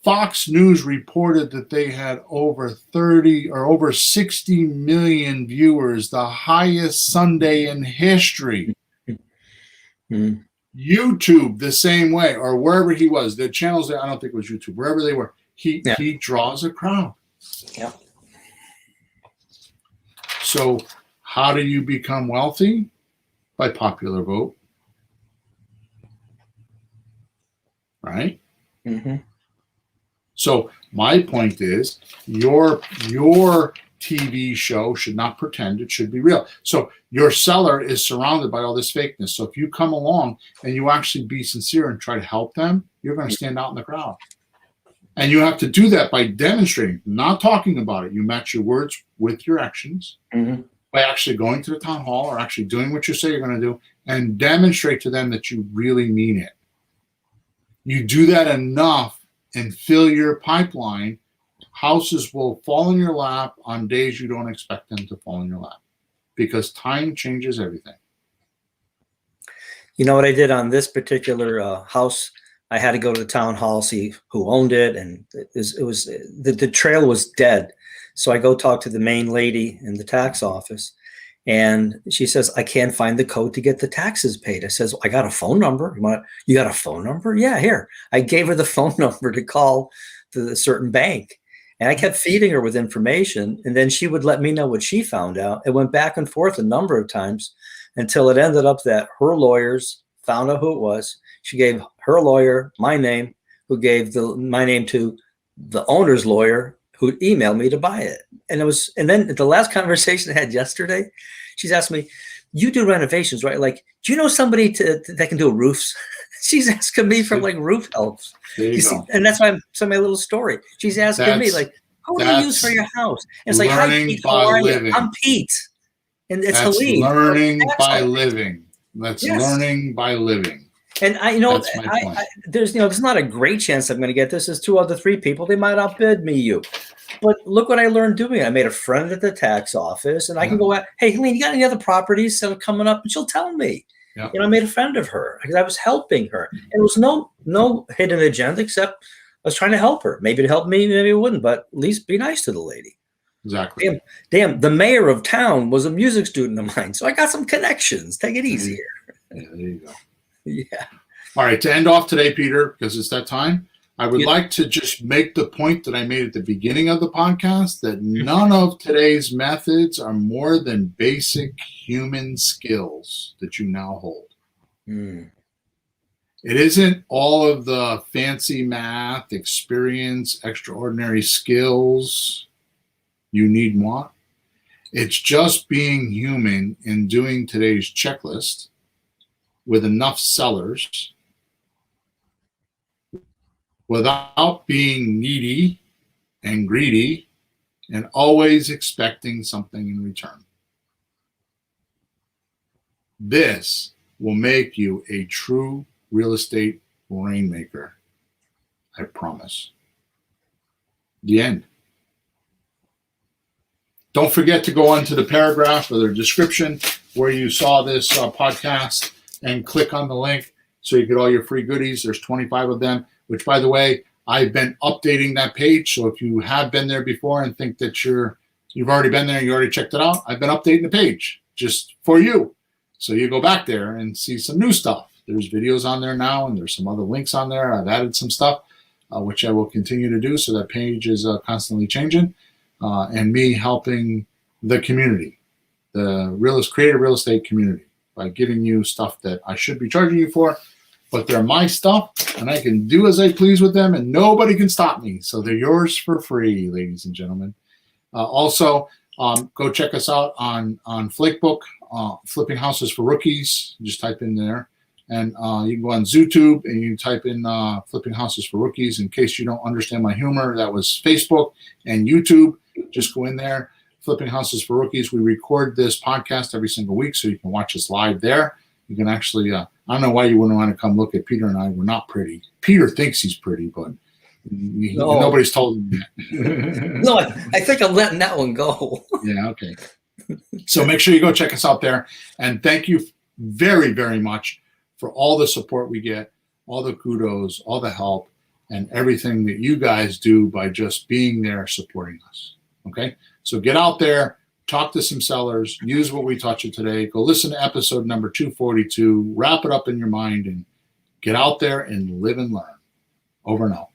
Fox News reported that they had over 30 or over 60 million viewers, the highest Sunday in history. YouTube, the same way, or wherever he was, the channels there, I don't think it was YouTube, wherever they were, he draws a crowd. Yeah. So how do you become wealthy? By popular vote. Right? So my point is, your TV show should not pretend, it should be real. So your seller is surrounded by all this fakeness. So if you come along and you actually be sincere and try to help them, you're going to stand out in the crowd. And you have to do that by demonstrating, not talking about it. You match your words with your actions by actually going to the town hall or actually doing what you say you're going to do, and demonstrate to them that you really mean it. You do that enough and fill your pipeline, houses will fall in your lap on days you don't expect them to fall in your lap, because time changes everything. You know what I did on this particular house? I had to go to the town hall, see who owned it, and the trail was dead. So I go talk to the main lady in the tax office, And she says, I can't find the code to get the taxes paid. I says, I got a phone number. You got a phone number? Yeah, here. I gave her the phone number to call to a certain bank. And I kept feeding her with information. And then she would let me know what she found out. It went back and forth a number of times until it ended up that her lawyers found out who it was. She gave her lawyer my name, who gave my name to the owner's lawyer, who emailed me to buy it. And then the last conversation I had yesterday, she's asked me, you do renovations, right? Like, do you know somebody that can do roofs? She's asking me for like roof helps. And that's why my little story. She's asking me like, who do you use for your house? And it's like, hi, Pete, how are you? I'm Pete. And it's Helene. Learning by living. That's learning by living. And there's not a great chance I'm going to get this. There's 2 other 3 people. They might outbid me, But look what I learned doing it. I made a friend at the tax office, and I can go out, hey, Helene, you got any other properties that are coming up? And she'll tell me. Yeah. I made a friend of her because I was helping her. And it was no hidden agenda except I was trying to help her. Maybe to help me, maybe it wouldn't, but at least be nice to the lady. Exactly. Damn, the mayor of town was a music student of mine, so I got some connections. Take it easy here. Yeah, there you go. Yeah. All right, to end off today, Peter, because it's that time, I would like to just make the point that I made at the beginning of the podcast that none of today's methods are more than basic human skills that you now hold. It isn't all of the fancy math, experience, extraordinary skills you need and want. It's just being human and doing today's checklist with enough sellers without being needy and greedy and always expecting something in return. This will make you a true real estate rainmaker. I promise. The end. Don't forget to go onto the paragraph or the description where you saw this podcast and click on the link so you get all your free goodies. There's 25 of them, which, by the way, I've been updating that page. So if you have been there before and think that you've already been there and you already checked it out, I've been updating the page just for you. So you go back there and see some new stuff. There's videos on there now, and there's some other links on there. I've added some stuff, which I will continue to do. So that page is constantly changing, and me helping the community, the creative real estate community, by giving you stuff that I should be charging you for, but they're my stuff, and I can do as I please with them, and nobody can stop me. So they're yours for free, ladies and gentlemen. Also, go check us out on Flakebook, Flipping Houses for Rookies. Just type in there. And you can go on ZooTube and you type in Flipping Houses for Rookies. In case you don't understand my humor, that was Facebook and YouTube. Just go in there. Flipping Houses for Rookies. We record this podcast every single week, so you can watch us live there. You can actually, I don't know why you wouldn't want to come look at Peter and I. We're not pretty. Peter thinks he's pretty, but nobody's told him that. No, I think I'm letting that one go. Yeah, okay. So make sure you go check us out there. And thank you very, very much for all the support we get, all the kudos, all the help, and everything that you guys do by just being there supporting us. Okay? So get out there, talk to some sellers, use what we taught you today. Go listen to episode number 242, wrap it up in your mind, and get out there and live and learn. Over and out.